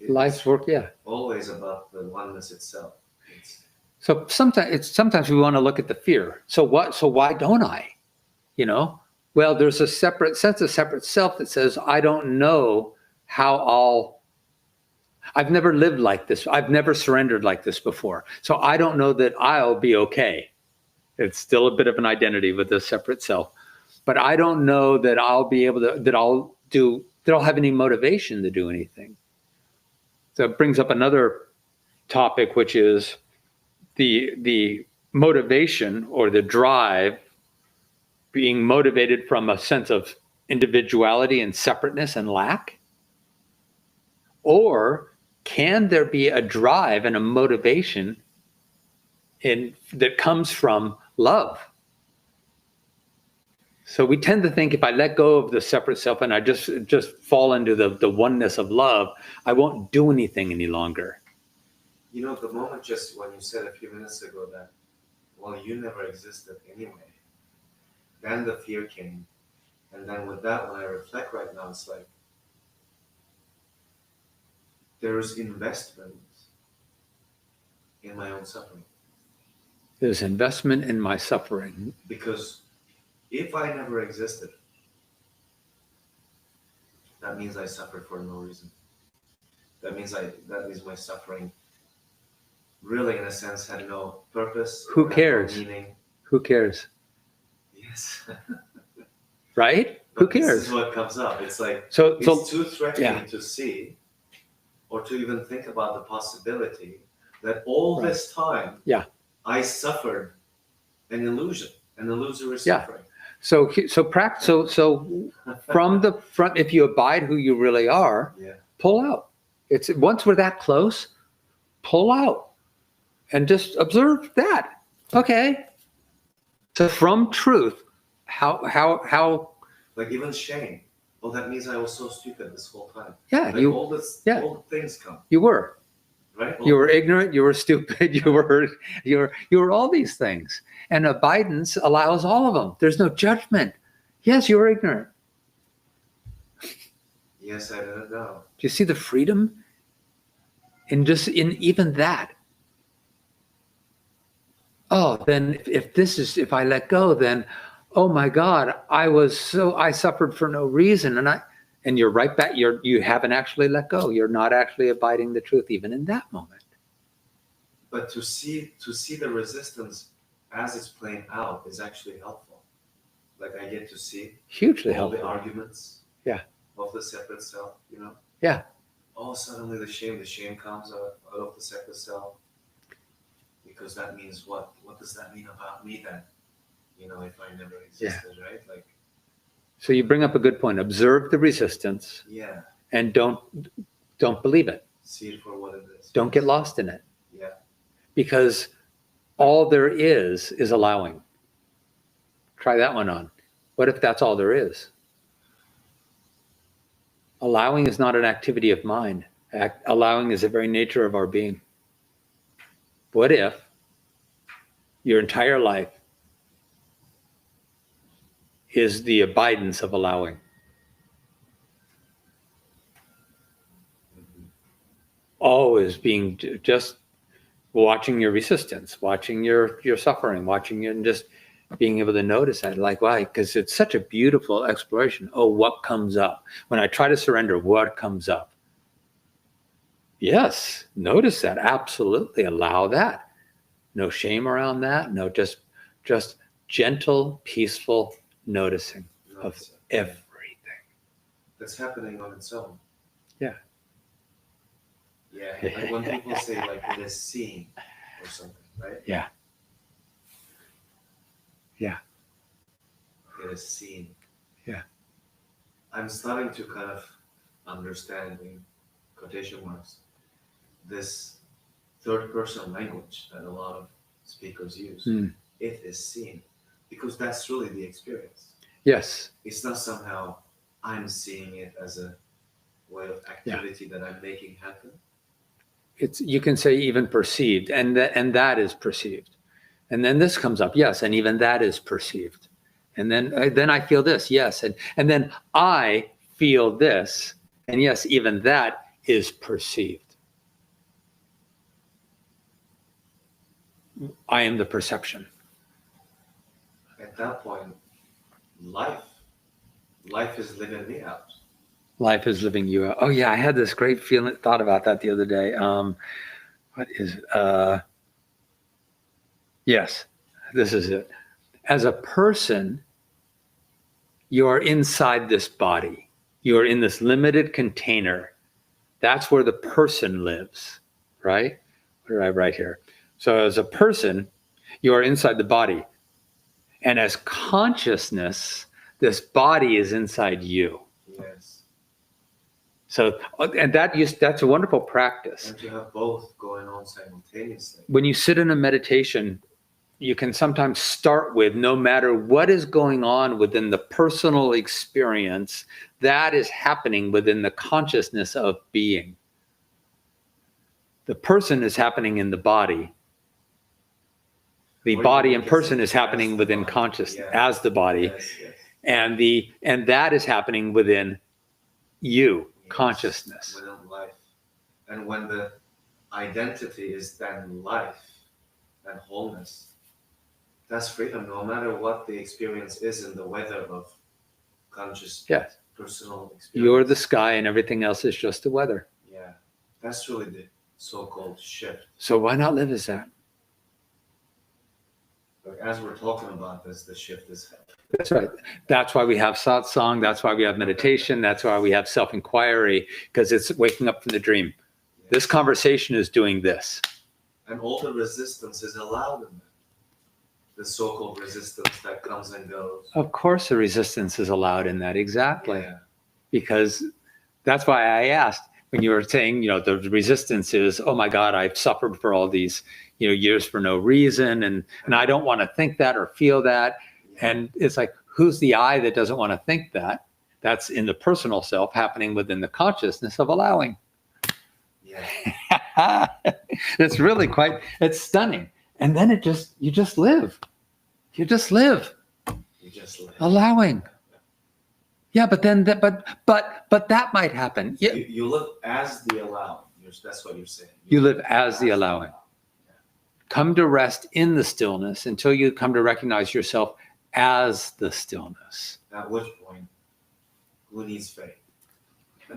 Life's work, always about the oneness itself. So sometimes we want to look at the fear. So why don't I? Well, there's a separate separate self that says, I don't know how I've never lived like this. I've never surrendered like this before. So I don't know that I'll be okay. It's still a bit of an identity with the separate self. But I don't know that I'll be able to, that I'll have any motivation to do anything. So it brings up another topic, which is the motivation or the drive being motivated from a sense of individuality and separateness and lack? Or can there be a drive and a motivation that comes from love? So we tend to think if I let go of the separate self and I just fall into the oneness of love, I won't do anything any longer. The moment just when you said a few minutes ago that, well, you never existed anyway, then the fear came. And then with that, when I reflect right now, it's like, there's investment in my own suffering. There's investment in my suffering. Because if I never existed, that means I suffered for no reason. That means my suffering really, in a sense, had no purpose. Who cares? No meaning. Who cares? Yes. Right? Who cares? This is what comes up. It's like, it's too threatening to see or to even think about the possibility that all this time I suffered an illusion, an illusory suffering. So from the front, if you abide who you really are, pull out. It's once we're that close, pull out and just observe that. Okay. So from truth, how like even shame. Well, that means I was so stupid this whole time. Yeah, all the things come. You were. right? You were ignorant, you were stupid, you were all these things. And abidance allows all of them. There's no judgment. Yes, you were ignorant. Yes, I didn't know. Do you see the freedom in even that? Oh, then if I let go, then, oh my God, I suffered for no reason. And you're right back, you haven't actually let go. You're not actually abiding the truth even in that moment. But to see the resistance as it's playing out is actually helpful. Like I get to see Hugely all helpful. the arguments of the separate self, Yeah. Oh, suddenly the shame comes out of the separate self. Because that means what? What does that mean about me then? If I never existed, right? Like. So you bring up a good point. Observe the resistance. Yeah. And don't believe it. See it for what it is. Don't get lost in it. Yeah. Because all there is allowing. Try that one on. What if that's all there is? Allowing is not an activity of mind. Allowing is the very nature of our being. What if your entire life is the abidance of allowing? Always being just watching your resistance, watching your suffering, watching it, and just being able to notice that. Like, why? Because it's such a beautiful exploration. Oh, what comes up? When I try to surrender, what comes up? Yes, notice that. Absolutely. Allow that. No shame around that. No, just gentle, peaceful noticing of everything. That's happening on its own. Yeah. Yeah. Like when people say like it is seen or something, right? Yeah. Yeah. It is seen. Yeah. I'm starting to kind of understand, in quotation marks, this third person language that a lot of speakers use. It is seen. Because that's really the experience. Yes. It's not somehow I'm seeing it as a way of activity that I'm making happen. You can say even perceived, and that is perceived. And then this comes up, yes, and even that is perceived. And then I feel this, yes, and then I feel this, and yes, even that is perceived. I am the perception. At that point, life is living me out. Life is living you out. Oh yeah, I had this great thought about that the other day. What is it? Yes, this is it. As a person, you are inside this body. You are in this limited container. That's where the person lives, right? What did I write here? So as a person, you are inside the body. And as consciousness, this body is inside you. Yes. So, and that's a wonderful practice. And to have both going on simultaneously. When you sit in a meditation, you can sometimes start with, no matter what is going on within the personal experience, that is happening within the consciousness of being. The person is happening in the body. The body and person is happening within consciousness as the body. Yes. And that is happening within you, consciousness. Within life. And when the identity is then life and wholeness, that's freedom, no matter what the experience is in the weather of conscious personal experience. You're the sky and everything else is just the weather. Yeah, that's really the so-called shift. So why not live as that? Like as we're talking about this, the shift is happening. That's right. That's why we have satsang. That's why we have meditation. That's why we have self-inquiry, because it's waking up from the dream. Yes. This conversation is doing this. And all the resistance is allowed in that. The so-called resistance that comes and goes. Of course the resistance is allowed in that, exactly. Yeah. Because that's why I asked when you were saying, the resistance is, oh my God, I've suffered for all these, years for no reason. And I don't want to think that or feel that. Yeah. And it's like, who's the I that doesn't want to think that? That's in the personal self happening within the consciousness of allowing. Yeah. It's really it's stunning. And then you just live. You just live. You just live. Allowing. Yeah, but then but that might happen. Yeah. You live as the allowing. That's what you're saying. You live as the allowing. Yeah. Come to rest in the stillness until you come to recognize yourself as the stillness. At which point, who needs faith?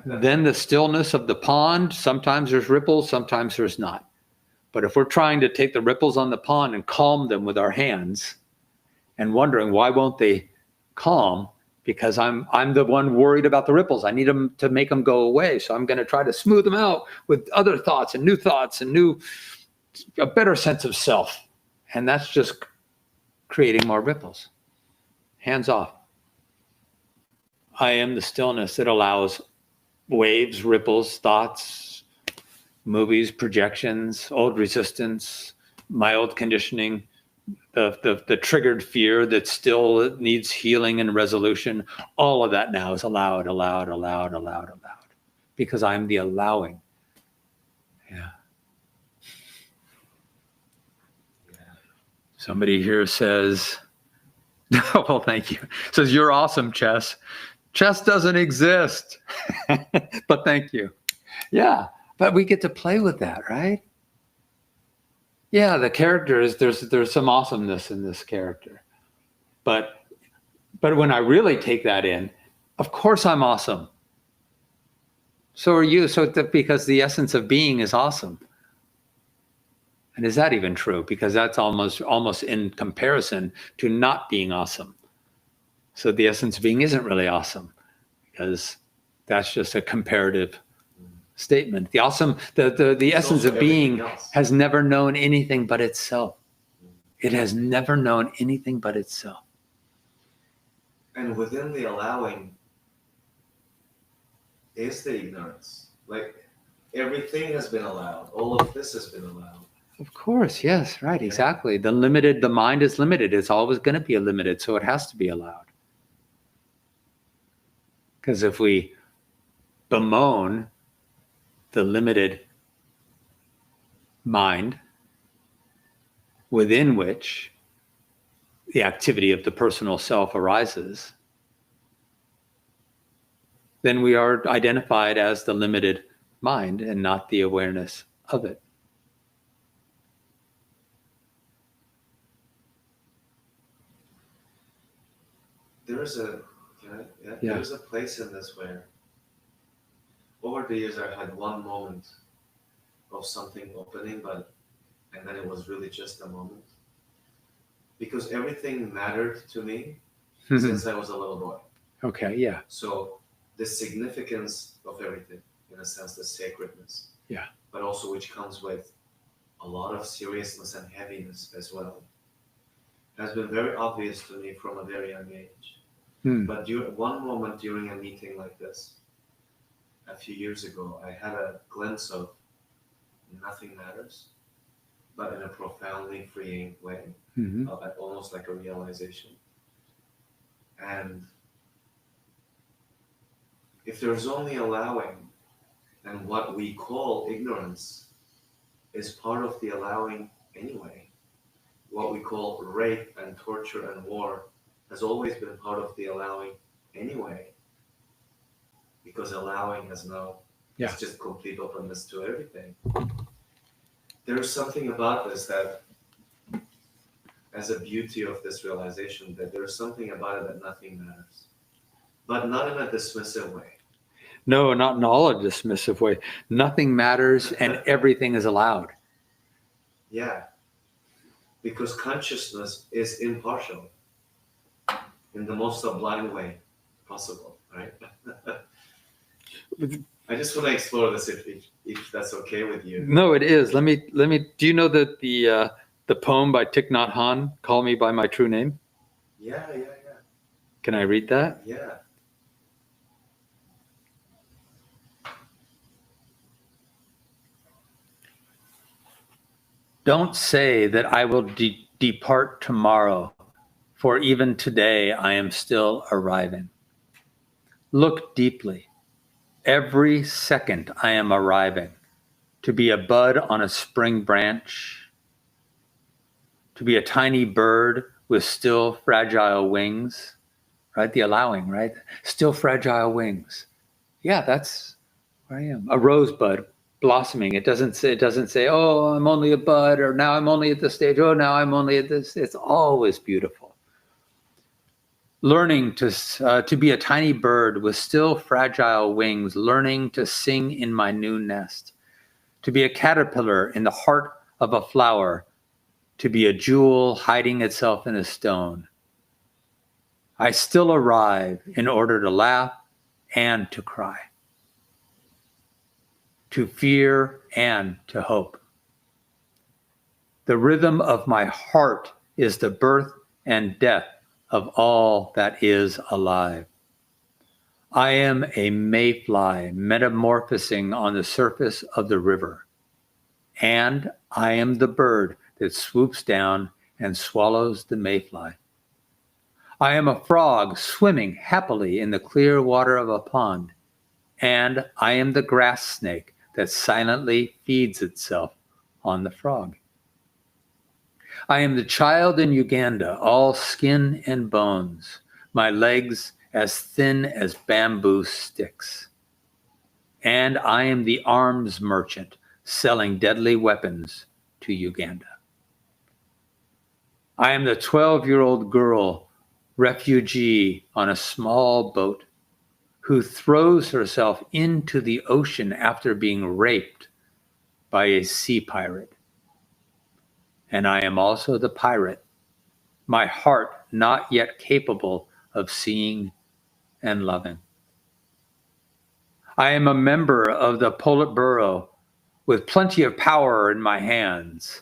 Then the stillness of the pond, sometimes there's ripples, sometimes there's not. But if we're trying to take the ripples on the pond and calm them with our hands and wondering why won't they calm, because I'm the one worried about the ripples. I need them to make them go away. So I'm going to try to smooth them out with other thoughts and a better sense of self. And that's just creating more ripples. Hands off. I am the stillness that allows waves, ripples, thoughts, movies, projections, old resistance, my old conditioning, the triggered fear that still needs healing and resolution. All of that now is allowed, because I'm the allowing. Yeah. Somebody here says, well, thank you. Says, you're awesome, Chess. Chess doesn't exist. But thank you. Yeah, but we get to play with that, right? Yeah, the characters, there's some awesomeness in this character. But when I really take that in, of course I'm awesome. So are you. Because the essence of being is awesome. And is that even true? Because that's almost in comparison to not being awesome. So the essence of being isn't really awesome, because that's just a comparative statement. The awesome, the essence of being has never known anything but itself. It has never known anything but itself. And within the allowing is the ignorance. Like, everything has been allowed. All of this has been allowed. Of course, yes, right, exactly. The mind is limited. It's always going to be limited, so it has to be allowed. Because if we bemoan the limited mind within which the activity of the personal self arises, then we are identified as the limited mind and not the awareness of it. There's a place in this where over the years I had one moment of something opening, and then it was really just a moment. Because everything mattered to me since I was a little boy. Okay, yeah. So the significance of everything, in a sense, the sacredness. Yeah. But also which comes with a lot of seriousness and heaviness as well, has been very obvious to me from a very young age. But one moment during a meeting like this, a few years ago, I had a glimpse of nothing matters, but in a profoundly freeing way, almost like a realization. And if there's only allowing, and what we call ignorance is part of the allowing anyway, what we call rape and torture and war has always been part of the allowing anyway, because allowing has now it's just complete openness to everything. There's something about this that, as a beauty of this realization, that there's something about it that nothing matters, but not in a dismissive way. No, not in all a dismissive way. Nothing matters and everything is allowed. Yeah, because consciousness is impartial in the most sublime way possible, right? I just want to explore this if that's okay with you. No, it is. Let me. Do you know that the poem by Thich Nhat Hanh, "Call Me by My True Name"? Yeah. Can I read that? Yeah. Don't say that I will depart tomorrow, for even today I am still arriving. Look deeply. Every second I am arriving. to be a bud on a spring branch, to be a tiny bird with still fragile wings, right? The allowing, right? Still fragile wings. Yeah, that's where I am. A rosebud blossoming. It doesn't say, oh, I'm only a bud, or now I'm only at this stage. Oh, now I'm only at this. It's always beautiful. Learning to be a tiny bird with still fragile wings, learning to sing in my new nest, to be a caterpillar in the heart of a flower, to be a jewel hiding itself in a stone. I still arrive in order to laugh and to cry, to fear and to hope. The rhythm of my heart is the birth and death of all that is alive. I am a mayfly metamorphosing on the surface of the river, and I am the bird that swoops down and swallows the mayfly. I am a frog swimming happily in the clear water of a pond, and I am the grass snake that silently feeds itself on the frog. I am the child in Uganda, all skin and bones, my legs as thin as bamboo sticks. And I am the arms merchant selling deadly weapons to Uganda. I am the 12-year-old girl, refugee on a small boat, who throws herself into the ocean after being raped by a sea pirate. And I am also the pirate, my heart not yet capable of seeing and loving. I am a member of the Politburo with plenty of power in my hands,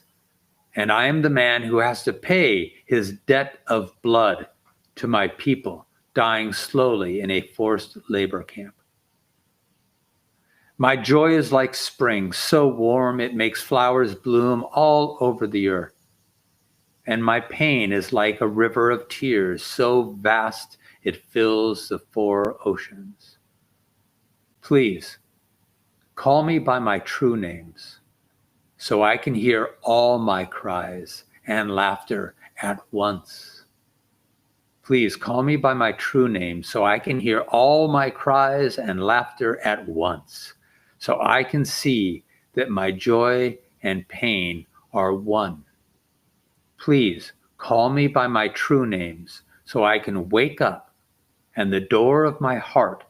and I am the man who has to pay his debt of blood to my people dying slowly in a forced labor camp. My joy is like spring, so warm it makes flowers bloom all over the earth. And my pain is like a river of tears, so vast it fills the four oceans. Please, call me by my true names, so I can hear all my cries and laughter at once. Please call me by my true name, so I can hear all my cries and laughter at once, so I can see that my joy and pain are one. Please call me by my true names, so I can wake up and the door of my heart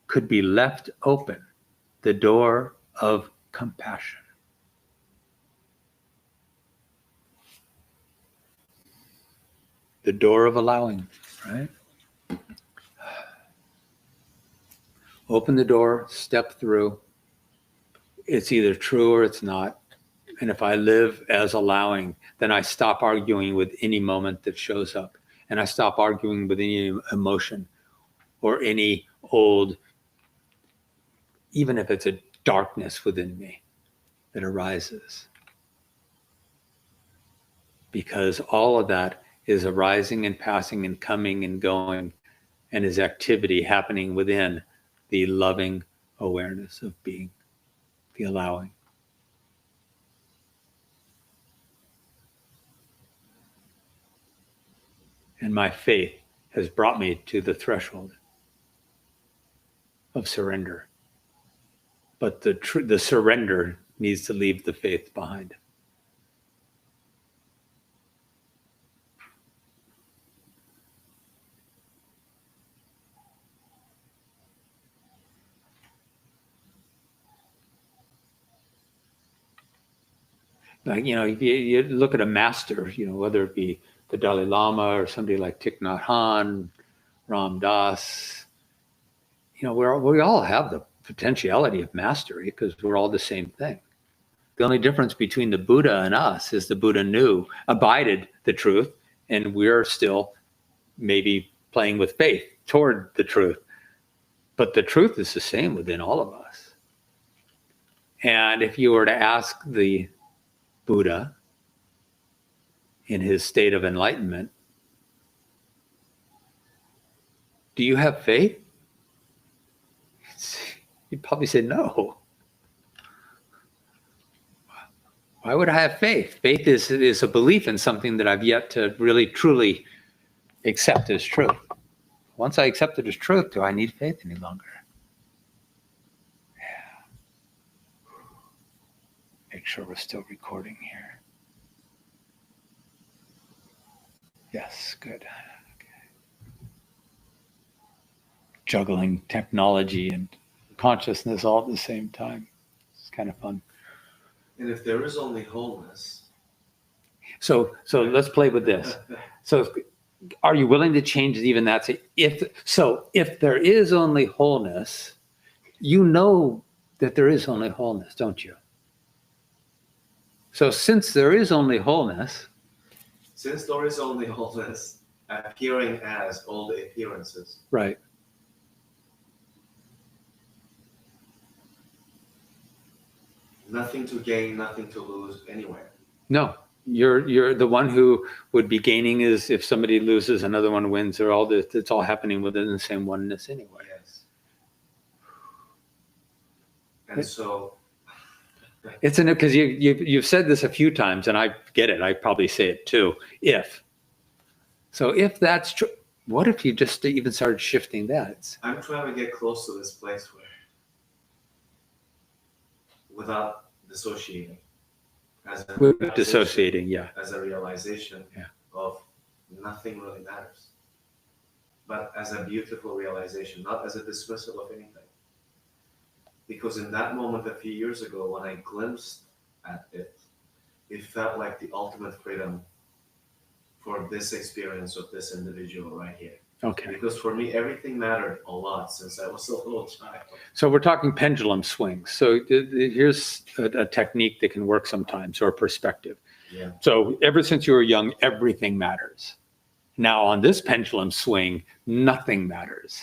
could be left open, the door of compassion. The door of allowing, right? Open the door, step through. It's either true or it's not. And if I live as allowing, then I stop arguing with any moment that shows up. And I stop arguing with any emotion or any old, even if it's a darkness within me that arises. Because all of that is arising and passing and coming and going, and is activity happening within the loving awareness of being, the allowing. And my faith has brought me to the threshold of surrender. But the surrender needs to leave the faith behind. Like, if you look at a master, whether it be the Dalai Lama or somebody like Thich Nhat Hanh, Ram Dass, we all have the potentiality of mastery because we're all the same thing. The only difference between the Buddha and us is the Buddha abided the truth, and we're still maybe playing with faith toward the truth. But the truth is the same within all of us. And if you were to ask the Buddha in his state of enlightenment, do you have faith? He'd probably say no. Why would I have faith? Faith is a belief in something that I've yet to really truly accept as truth. Once I accept it as truth, do I need faith any longer? Yeah. Make sure we're still recording here. Yes, good. Okay. Juggling technology and consciousness all at the same time. It's kind of fun. And if there is only wholeness. So let's play with this. So are you willing to change even that? If there is only wholeness, you know that there is only wholeness, don't you? So since there is only wholeness. Since there is only wholeness, appearing as all the appearances. Right. Nothing to gain, nothing to lose anywhere. No, you're the one who would be gaining is if somebody loses, another one wins, or all this. It's all happening within the same oneness anyway. Yes. And so it's because you've said this a few times, and I get it. I probably say it too. If that's true, what if you just even started shifting that? I'm trying to get close to this place where, without dissociating, as a realization of nothing really matters, but as a beautiful realization, not as a dismissal of anything. Because in that moment a few years ago, when I glimpsed at it, it felt like the ultimate freedom for this experience of this individual right here. Okay. Because for me, everything mattered a lot since I was a little child. So we're talking pendulum swings. So here's a technique that can work sometimes, or a perspective. Yeah. So ever since you were young, everything matters. Now on this pendulum swing, nothing matters.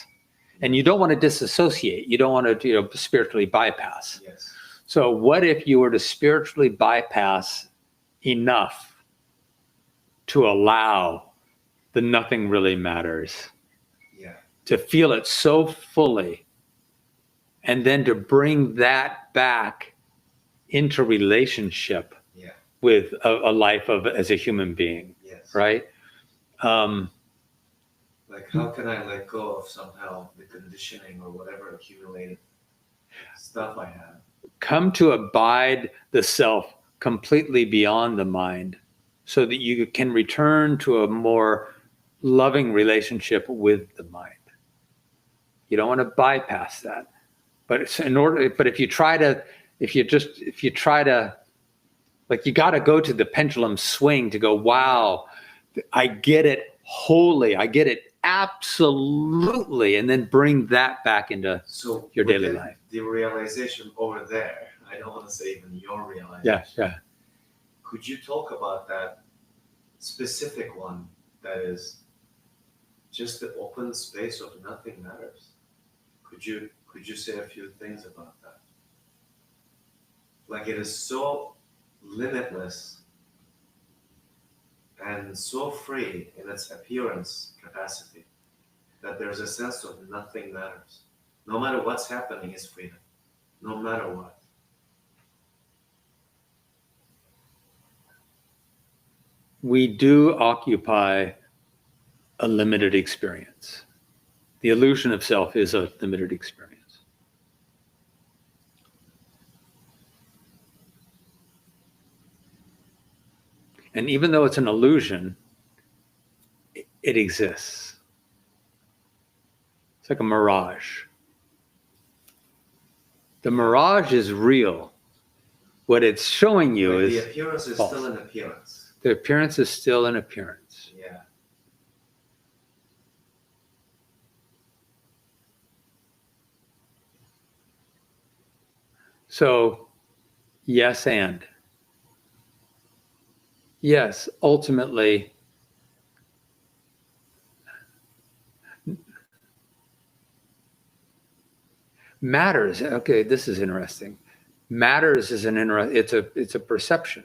And you don't want to disassociate. You don't want to spiritually bypass. Yes. So what if you were to spiritually bypass enough to allow the nothing really matters? Yeah. To feel it so fully, and then to bring that back into relationship with a life as a human being. Yes. Right? Like, how can I let go of somehow the conditioning or whatever accumulated stuff I have? Come to abide the self completely beyond the mind, so that you can return to a more loving relationship with the mind. You don't want to bypass that, but it's if you try to, like, you got to go to the pendulum swing to go, wow, I get it wholly, I get it absolutely, and then bring that back into your daily life. The realization over there, I don't want to say even your realization. Yeah. Could you talk about that specific one that is just the open space of nothing matters? Could you say a few things about that? Like, it is so limitless and so free in its appearance capacity that there's a sense of nothing matters. No matter what's happening is freedom. No matter what. We do occupy a limited experience. The illusion of self is a limited experience. And even though it's an illusion, it exists. It's like a mirage. The mirage is real. What it's showing you is the appearance is false. Still an appearance. The appearance is still an appearance. Yeah. So, yes, and. Yes, ultimately, matters. Okay, this is interesting. Matters is it's a perception.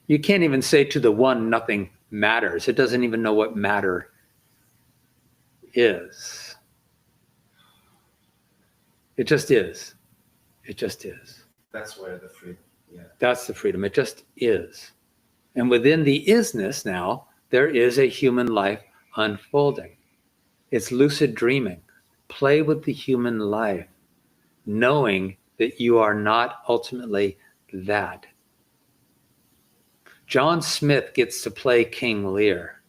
You can't even say to the one nothing matters. It doesn't even know what matter is. It just is. It just is. That's where the freedom, yeah. That's the freedom. It just is. And within the isness now, there is a human life unfolding. It's lucid dreaming. Play with the human life, knowing that you are not ultimately that. John Smith gets to play King Lear.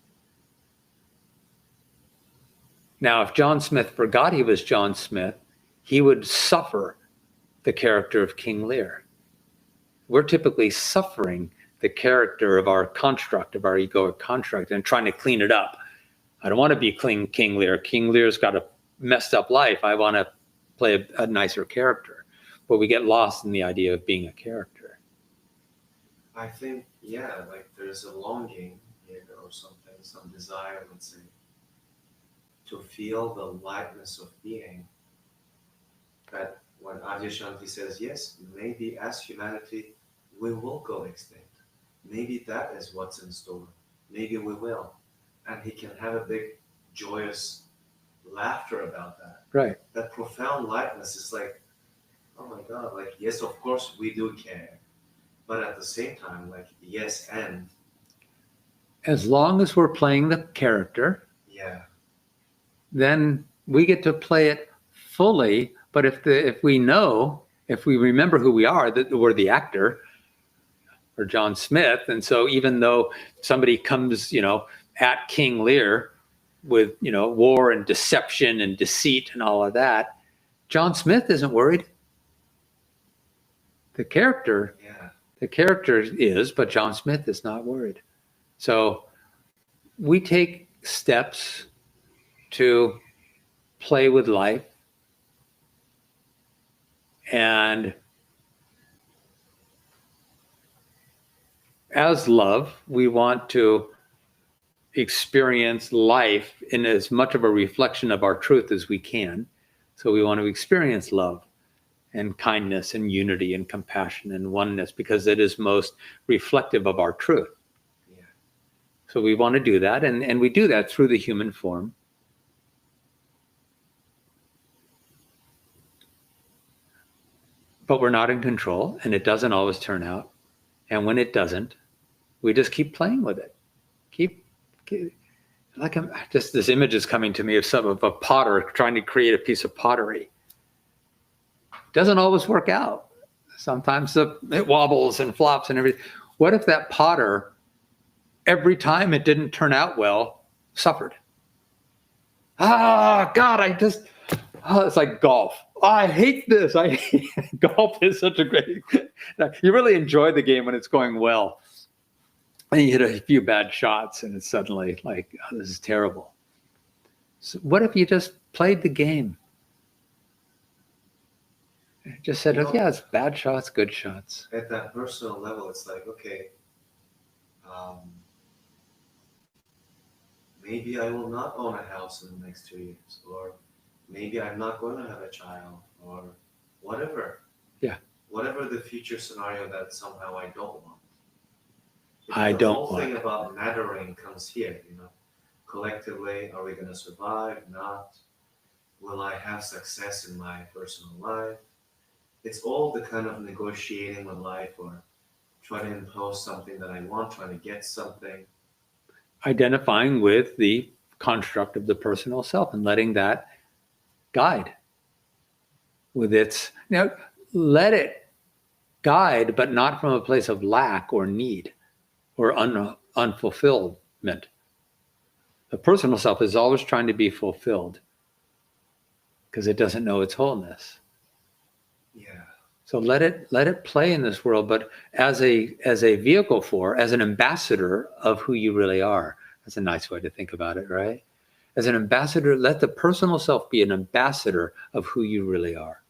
Now, if John Smith forgot he was John Smith, he would suffer the character of King Lear. We're typically suffering the character of our construct, of our egoic construct, and trying to clean it up. I don't want to be King Lear. King Lear's got a messed up life. I want to play a nicer character. But we get lost in the idea of being a character. I think, yeah, like there's a longing here or something, some desire, let's say, to feel the lightness of being. That when Adyashanti says, yes, maybe as humanity, we will go extinct. Maybe that is what's in store. Maybe we will. And he can have a big, joyous laughter about that. Right. That profound lightness is like, oh my God, like, yes, of course we do care. But at the same time, like, yes, and. As long as we're playing the character, yeah, then we get to play it fully. But if we remember who we are, that we're the actor, or John Smith, and so even though somebody comes, at King Lear with, war and deception and deceit and all of that, John Smith isn't worried. The character is, but John Smith is not worried. So we take steps to play with life, and as love, we want to experience life in as much of a reflection of our truth as we can. So we want to experience love and kindness and unity and compassion and oneness because it is most reflective of our truth. yeah. So we want to do that, and we do that through the human form. But we're not in control, and it doesn't always turn out. And when it doesn't, we just keep playing with it. Just this image is coming to me of a potter trying to create a piece of pottery. Doesn't always work out. Sometimes it wobbles and flops and everything. What if that potter, every time it didn't turn out well, suffered? God, it's like golf. I hate this. Golf is such a great. You really enjoy the game when it's going well. And you hit a few bad shots and it's suddenly like, oh, this is terrible. So what if you just played the game? Just said, yeah, it's bad shots, good shots. At that personal level, it's like, okay, maybe I will not own a house in the next 2 years, or maybe I'm not going to have a child, or whatever. Yeah. Whatever the future scenario that somehow I don't want. The whole thing about mattering comes here, Collectively, are we going to survive? Not. Will I have success in my personal life? It's all the kind of negotiating with life or trying to impose something that I want, trying to get something. Identifying with the construct of the personal self and letting that guide with let it guide, but not from a place of lack or need or unfulfillment. The personal self is always trying to be fulfilled because it doesn't know its wholeness. Yeah. So let it play in this world, but as a vehicle as an ambassador of who you really are. That's a nice way to think about it, right? As an ambassador, let the personal self be an ambassador of who you really are.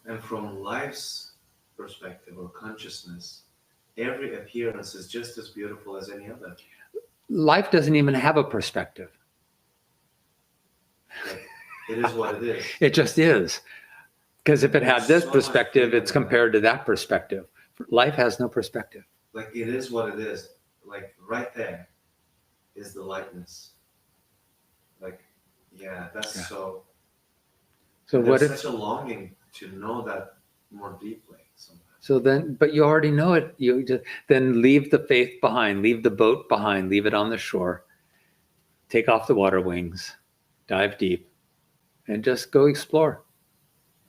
And from life's perspective or consciousness, every appearance is just as beautiful as any other. Life doesn't even have a perspective. It is what it is. It just is. Because if it had this perspective, it's compared to that perspective. Life has no perspective. Like it is what it is. Like right there is the lightness. Like, yeah, that's so. So there's what if? such a longing to know that more deeply sometimes. So then, but you already know it. You just then leave the faith behind, leave the boat behind, leave it on the shore, take off the water wings, dive deep, and just go explore.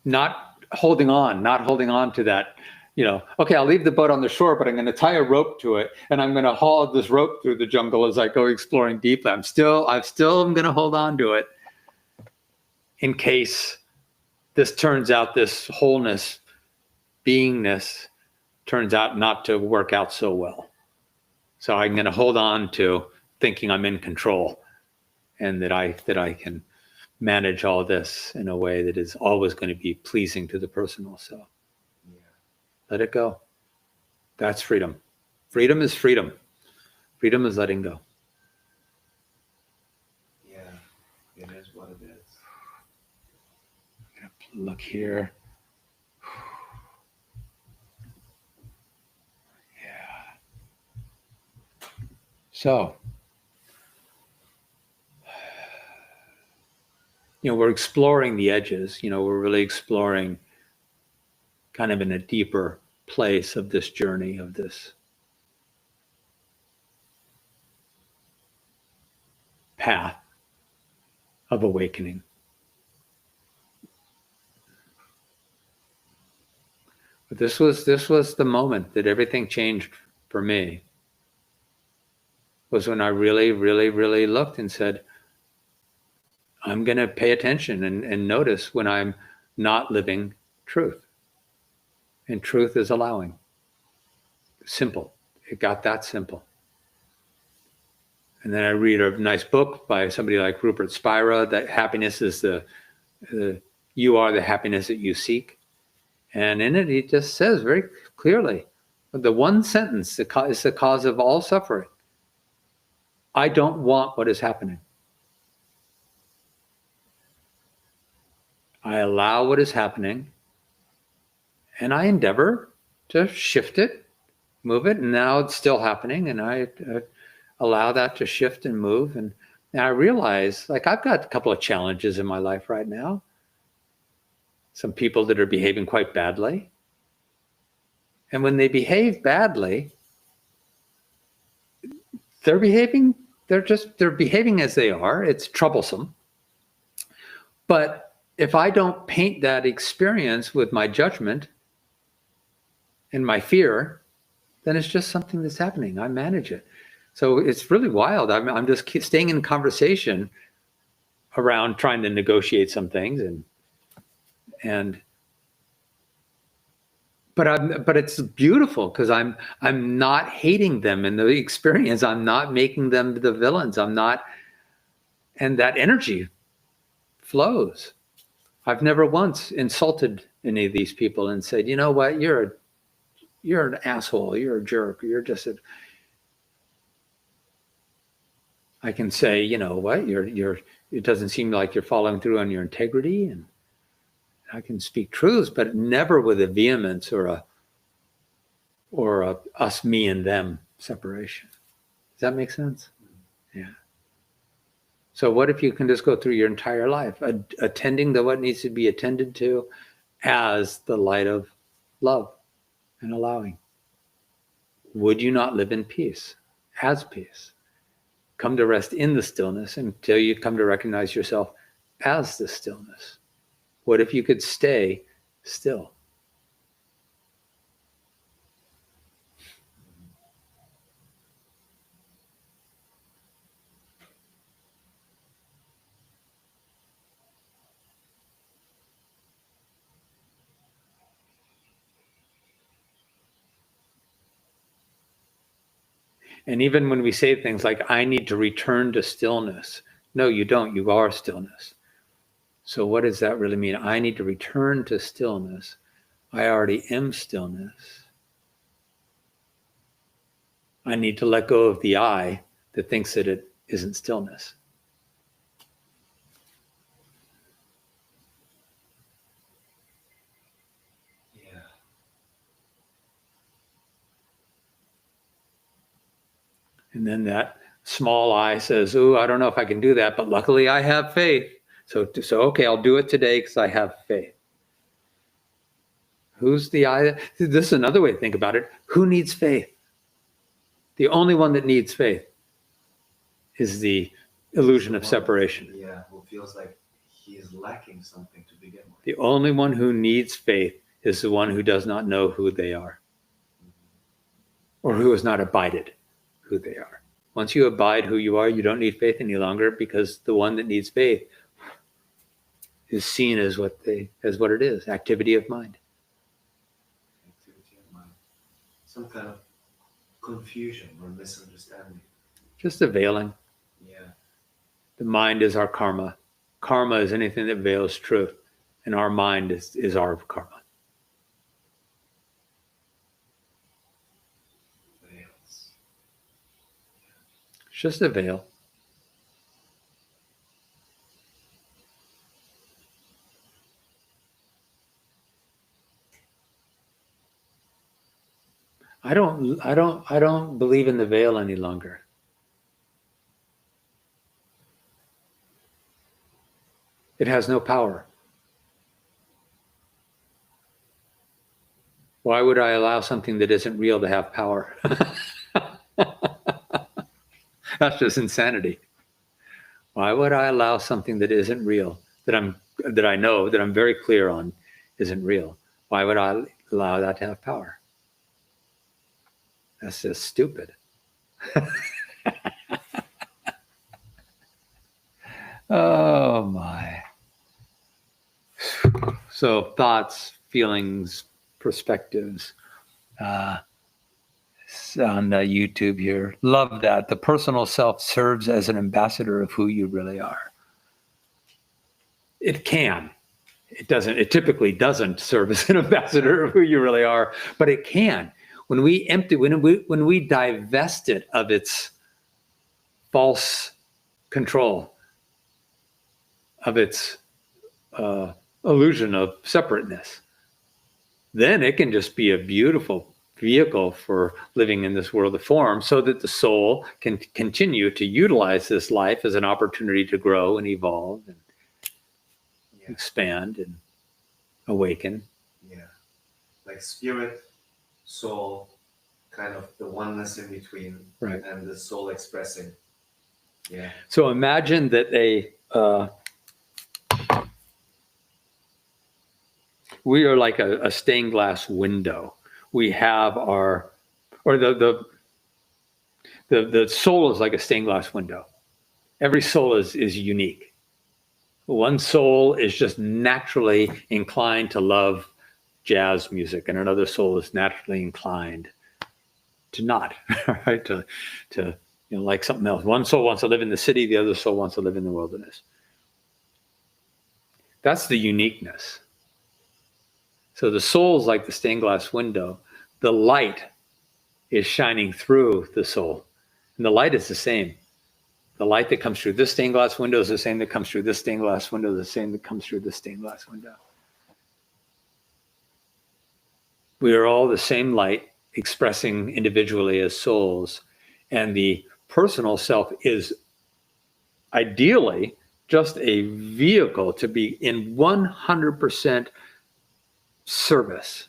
Not holding on to that. Okay, I'll leave the boat on the shore, but I'm going to tie a rope to it, and I'm going to haul this rope through the jungle as I go exploring deeply. I'm still going to hold on to it in case this turns out, this wholeness, beingness turns out not to work out so well. So I'm going to hold on to thinking I'm in control and that I can manage all this in a way that is always going to be pleasing to the person also. Yeah. Let it go. That's freedom. Freedom is freedom. Freedom is letting go. Yeah, it is what it is. I'm going to look here. Yeah. So, we're exploring the edges. We're really exploring kind of in a deeper place of this journey, of this path of awakening. But this was the moment that everything changed for me. Was when I really, really, really looked and said, I'm going to pay attention and notice when I'm not living truth. And truth is allowing. Simple. It got that simple. And then I read a nice book by somebody like Rupert Spira, that happiness is you are the happiness that you seek. And in it, he just says very clearly, the one sentence is the cause of all suffering. I don't want what is happening. I allow what is happening, and I endeavor to shift it, move it, and now it's still happening, and I allow that to shift and move. And I realize, like, I've got a couple of challenges in my life right now. Some people that are behaving quite badly. And when they behave badly, they're behaving as they are. It's troublesome. But if I don't paint that experience with my judgment and my fear, then it's just something that's happening. I manage it. So it's really wild. I'm just staying in conversation around trying to negotiate some things, but it's beautiful because I'm not hating them in the experience. I'm not making them the villains. I'm not, and that energy flows. I've never once insulted any of these people and said, you know what, you're an asshole, you're a jerk, you're just a. I can say, you know what, it doesn't seem like you're following through on your integrity, and I can speak truths, but never with a vehemence or a us, me, and them separation. Does that make sense? Yeah. So what if you can just go through your entire life attending to what needs to be attended to as the light of love and allowing? Would you not live in peace, as peace? Come to rest in the stillness until you come to recognize yourself as the stillness. What if you could stay still? And even when we say things like, I need to return to stillness. No, you don't. You are stillness. So what does that really mean? I need to return to stillness. I already am stillness. I need to let go of the I that thinks that it isn't stillness. Yeah. And then that small I says, ooh, I don't know if I can do that, but luckily I have faith. So okay, I'll do it today because I have faith. Who's the I? This is another way to think about it. Who needs faith? The only one that needs faith is the illusion of separation. Yeah, who feels like he is lacking something to begin with. The only one who needs faith is the one who does not know who they are, or who has not abided who they are. Once you abide who you are, you don't need faith any longer, because the one that needs faith is seen as what it is, activity of mind. Activity of mind. Some kind of confusion or misunderstanding. Just a veiling. Yeah. The mind is our karma. Karma is anything that veils truth, and our mind is our karma. Veils. It's just a veil. I don't believe in the veil any longer. It has no power. Why would I allow something that isn't real to have power? That's just insanity. Why would I allow something that isn't real, that I know, that I'm very clear on isn't real? Why would I allow that to have power? That's just stupid. Oh my. So thoughts, feelings, perspectives on the YouTube here. Love that. The personal self serves as an ambassador of who you really are. It can. It doesn't. It typically doesn't serve as an ambassador of who you really are, but it can. When we divest it of its false control, of its illusion of separateness, then it can just be a beautiful vehicle for living in this world of form, so that the soul can continue to utilize this life as an opportunity to grow and evolve and expand and awaken. Yeah. Like spirit, soul, kind of the oneness in between, right, and the soul expressing. Yeah. So imagine that we are like a stained glass window. We have the soul is like a stained glass window. Every soul is unique. One soul is just naturally inclined to love jazz music, and another soul is naturally inclined to not, right? To like something else. One soul wants to live in the city, the other soul wants to live in the wilderness. That's the uniqueness. So the soul is like the stained glass window. The light is shining through the soul, and the light is the same. The light that comes through this stained glass window is the same that comes through this stained glass window, the same that comes through this stained glass window. We are all the same light, expressing individually as souls, and the personal self is ideally just a vehicle to be in 100% service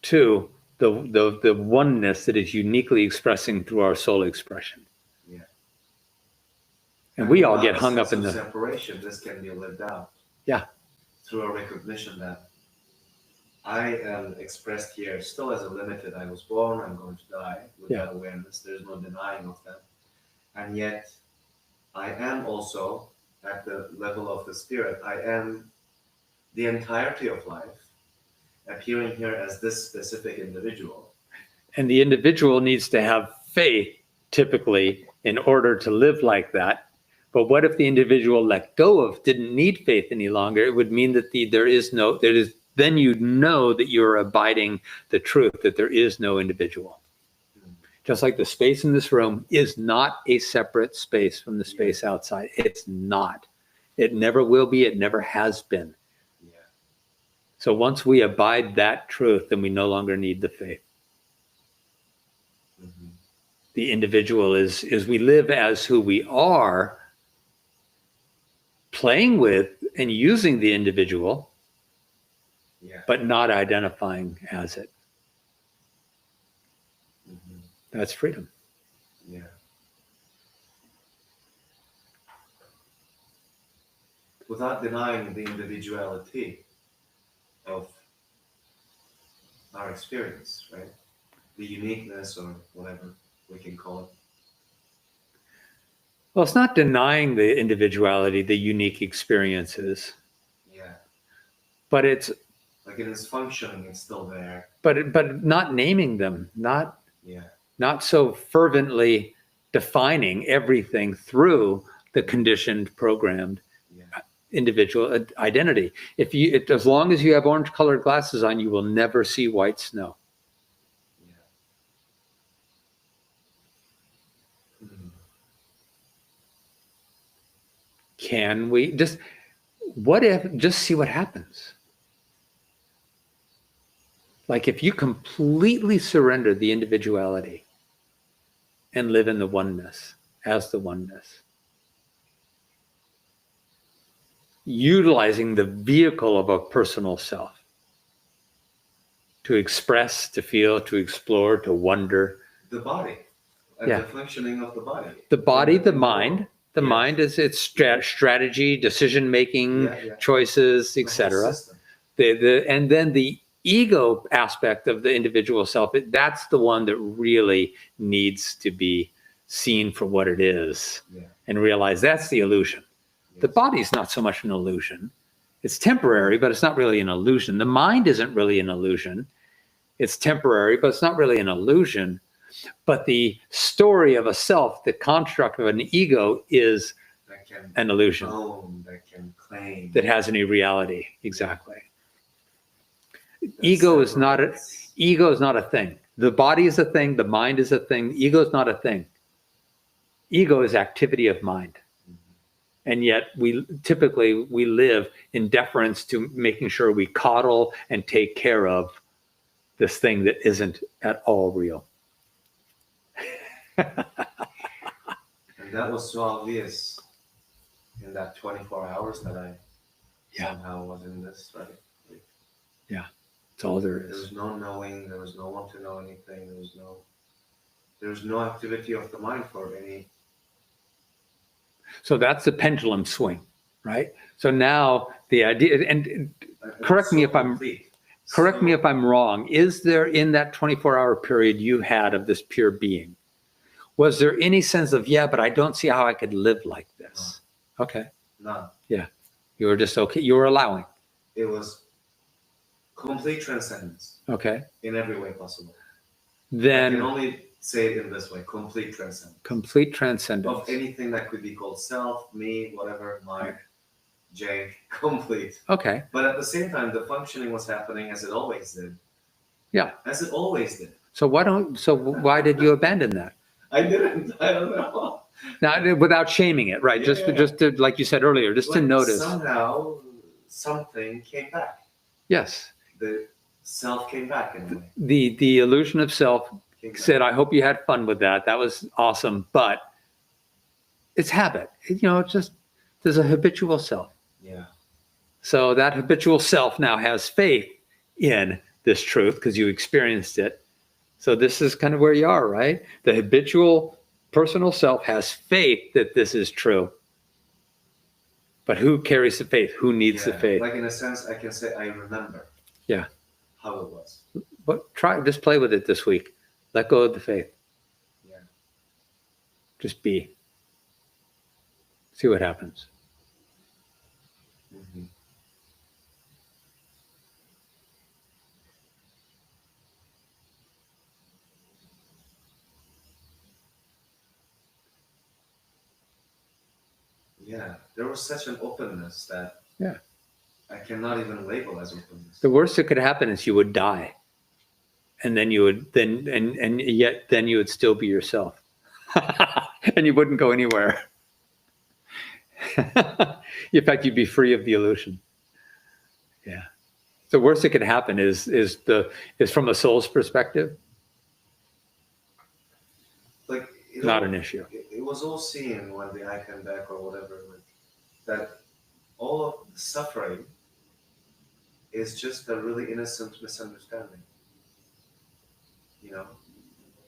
to the oneness that is uniquely expressing through our soul expression. Yeah. And we all get hung up in the separation. This can be lived out. Yeah. Through a recognition that I am expressed here still as a limited. I was born, I'm going to die. With that awareness, there's no denying of that. And yet, I am also, at the level of the spirit, I am the entirety of life, appearing here as this specific individual. And the individual needs to have faith, typically, in order to live like that. But what if the individual didn't need faith any longer? It would mean that then you'd know that you're abiding the truth, that there is no individual. Just like the space in this room is not a separate space from the space outside. It's not. It never will be. It never has been. Yeah. So once we abide that truth, then we no longer need the faith. Mm-hmm. the individual is we live as who we are, playing with and using the individual, Yeah. but not identifying as it. Mhm. That's freedom. Yeah. Without denying the individuality of our experience, right? The uniqueness or whatever we can call it. Well, it's not denying the individuality, the unique experiences, Yeah. but it's Like it is functioning, it's still there. but not naming them, Yeah. not so fervently defining everything through the conditioned, programmed Yeah. individual identity. If as long as you have orange colored glasses on, you will never see white snow. Yeah. Mhm. Can we just see what happens? Like if you completely surrender the individuality and live in the oneness as the oneness, utilizing the vehicle of a personal self to express, to feel, to explore, to wonder. The body and Yeah. the functioning of the body. The body, In the world. mind. The Yes. mind is its strategy, decision making, Yeah. choices, The whole etc. system. And then the ego aspect of the individual self, that's the one that really needs to be seen for what it is Yeah. and realize that's the illusion. The Yes. body's not so much an illusion. It's temporary, but it's not really an illusion. The mind isn't really an illusion. It's temporary, but it's not really an illusion. But the story of a self, the construct of an ego, is That can an illusion own, that can claim. that has any reality. Exactly. that Ego is not a thing. The body is a thing. The mind is a thing. Ego is not a thing. Ego is activity of mind. Mhm. And yet we live in deference to making sure we coddle and take care of this thing that isn't at all real. And that was so obvious in that 24 hours that I somehow was in this, right? Like, That's all there there is. was no knowing, there was no one to know anything, there was no activity of the mind for any. So that's the pendulum swing, right? So now the idea, and correct me if I'm wrong, is there in that 24-hour period you had of this pure being, was there any sense of, yeah, but I don't see how I could live like this? Okay. None. Yeah. You were just okay. You were allowing. It was complete transcendence. Okay. In every way possible. Then I can only say it in this way: complete transcendence. Complete transcendence. Of anything that could be called self, me, whatever, mine, Jake, complete. Okay. But at the same time, the functioning was happening as it always did. Yeah. As it always did. So why did you abandon that? I didn't. I don't know. Now, without shaming it, right? Just to, like you said earlier, just to notice. Somehow, something came back. Yes. The self came back in a way. The illusion of self said, I hope you had fun with that. That was awesome. But it's habit. It's just, there's a habitual self. Yeah. So that habitual self now has faith in this truth because you experienced it. So this is kind of where you are, right? The habitual personal self has faith that this is true. But who carries the faith? Who needs the faith? Like in a sense, I can say I remember. Yeah. How it was. But just play with it this week. Let go of the faith. Yeah. Just be. See what happens. Mm-hmm. Yeah, there was such an openness that I cannot even label as openness. The worst that could happen is you would die. And then you would and yet then you would still be yourself. And you wouldn't go anywhere. In fact, you'd be free of the illusion. Yeah. The worst that could happen is from a soul's perspective. Like Not an issue. It was all seen when the I came back or whatever, that all of the suffering is just a really innocent misunderstanding. You know,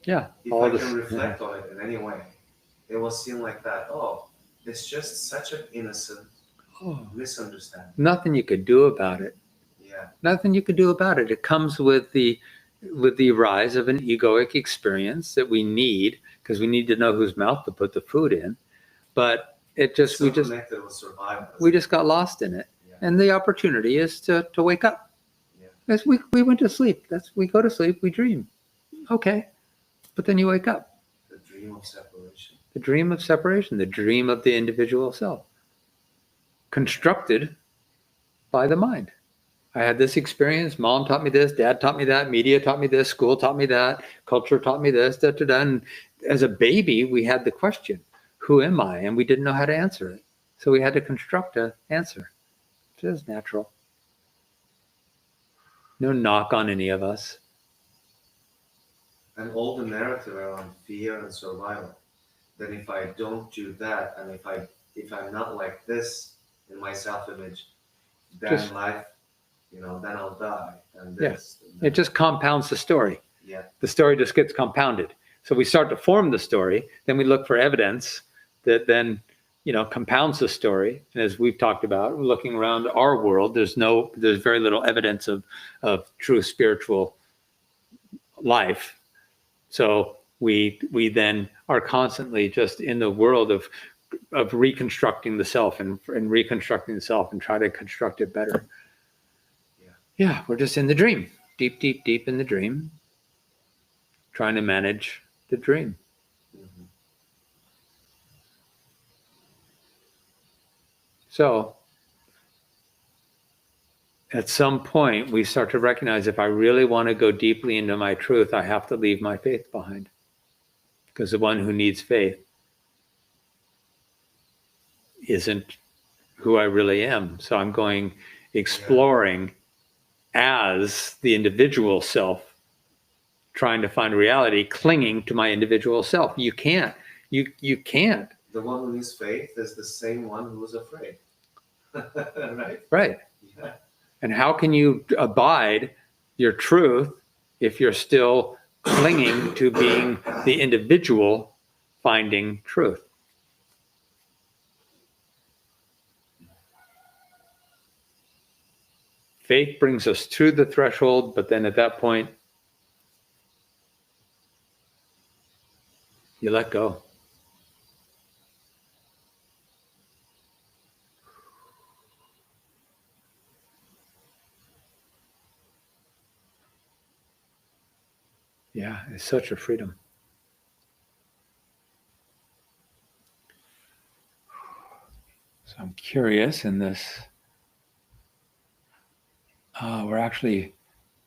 Yeah. if I can reflect on it in any way, it was seen like that. Oh, it's just such an innocent misunderstanding. Nothing you could do about it. Yeah. Nothing you could do about it. It comes with the rise of an egoic experience that we need, because we need to know whose mouth to put the food in. But we just connected with survival. We just got lost in it. Yeah. And the opportunity is to wake up. Yeah. As we went to sleep. We go to sleep, we dream. Okay. But then you wake up. The dream of separation. The dream of separation, the dream of the individual self. Constructed by the mind. I had this experience. Mom taught me this. Dad taught me that. Media taught me this. School taught me that. Culture taught me this. And as a baby, we had the question, who am I? And we didn't know how to answer it. So we had to construct an answer. It is natural. No knock on any of us. And all the narrative around fear and survival. Then if I don't do that, and if I'm not like this in my self-image, then life, then I'll die. And this. Yeah. And it just compounds the story. Yeah. The story just gets compounded. So we start to form the story, then we look for evidence that then, compounds the story. And as we've talked about, looking around our world, there's very little evidence of true spiritual life. So we then are constantly just in the world of reconstructing the self and reconstructing the self and try to construct it better. Yeah, we're just in the dream, deep in the dream, trying to manage the dream. Mm-hmm. So at some point, we start to recognize, if I really want to go deeply into my truth, I have to leave my faith behind. Because the one who needs faith isn't who I really am. So I'm going exploring as the individual self, trying to find reality, clinging to my individual self. You can't. You can't. The one who needs faith is the same one who is afraid. Right? Right. Yeah. And how can you abide your truth if you're still clinging to being the individual finding truth? Faith brings us through the threshold, but then at that point, you let go. Yeah, it's such a freedom. So I'm curious in this. We're actually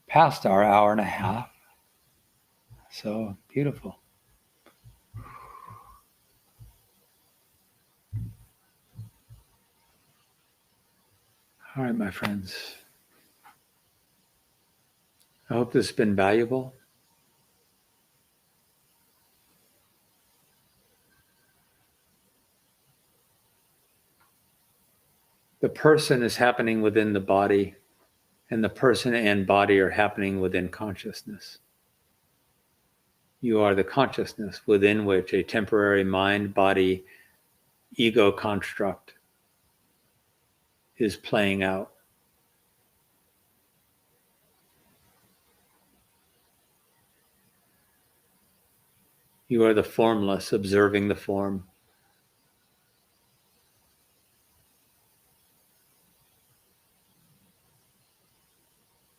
past our hour and a half. So beautiful. All right, my friends. I hope this has been valuable. The person is happening within the body, and the person and body are happening within consciousness. You are the consciousness within which a temporary mind, body, ego construct is playing out. You are the formless observing the form.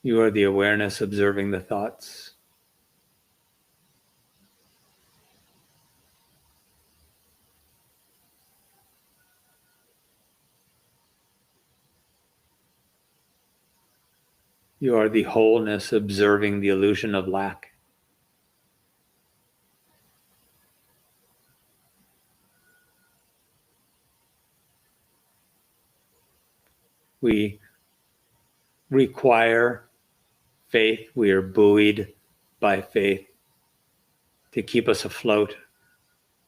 You are the awareness observing the thoughts. You are the wholeness observing the illusion of lack. We require faith. We are buoyed by faith to keep us afloat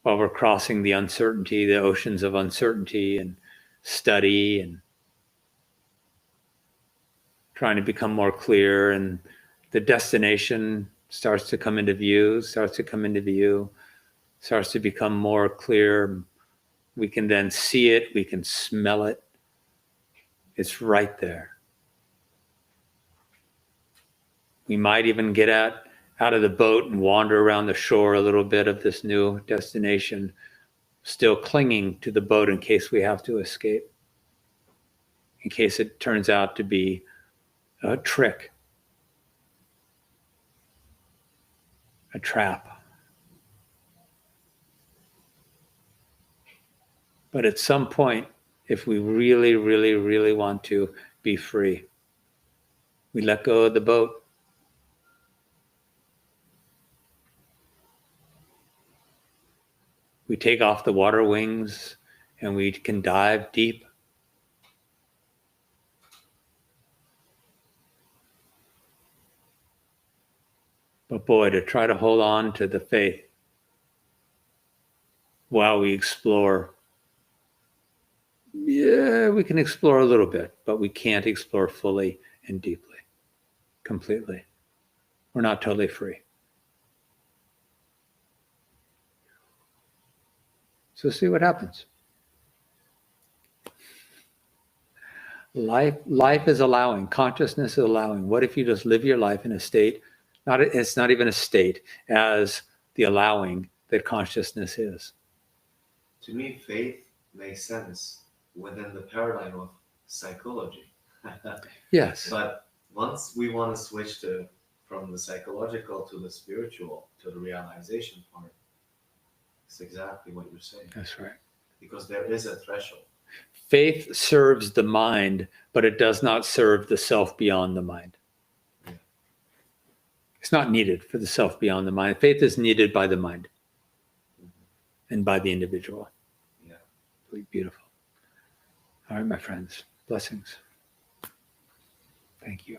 while we're crossing the uncertainty, the oceans of uncertainty, and study and trying to become more clear, and the destination starts to come into view, starts to become more clear. We can then see it, we can smell it. It's right there. We might even get out of the boat and wander around the shore a little bit of this new destination, still clinging to the boat in case we have to escape, in case it turns out to be a trick, a trap. But at some point, if we really, really, really want to be free, we let go of the boat. We take off the water wings and we can dive deep. But boy, to try to hold on to the faith while we explore, yeah, we can explore a little bit, but we can't explore fully and deeply, completely. We're not totally free. So see what happens. Life is allowing. Consciousness is allowing. What if you just live your life in a state, it's not even a state, as the allowing that consciousness is? To me, faith makes sense within the paradigm of psychology. Yes. But once we want to switch from the psychological to the spiritual, to the realization part, it's exactly what you're saying. That's right. Because there is a threshold. Faith serves the mind, but it does not serve the self beyond the mind. Yeah. It's not needed for the self beyond the mind. Faith is needed by the mind and by the individual. Yeah. Beautiful. All right, my friends. Blessings. Thank you.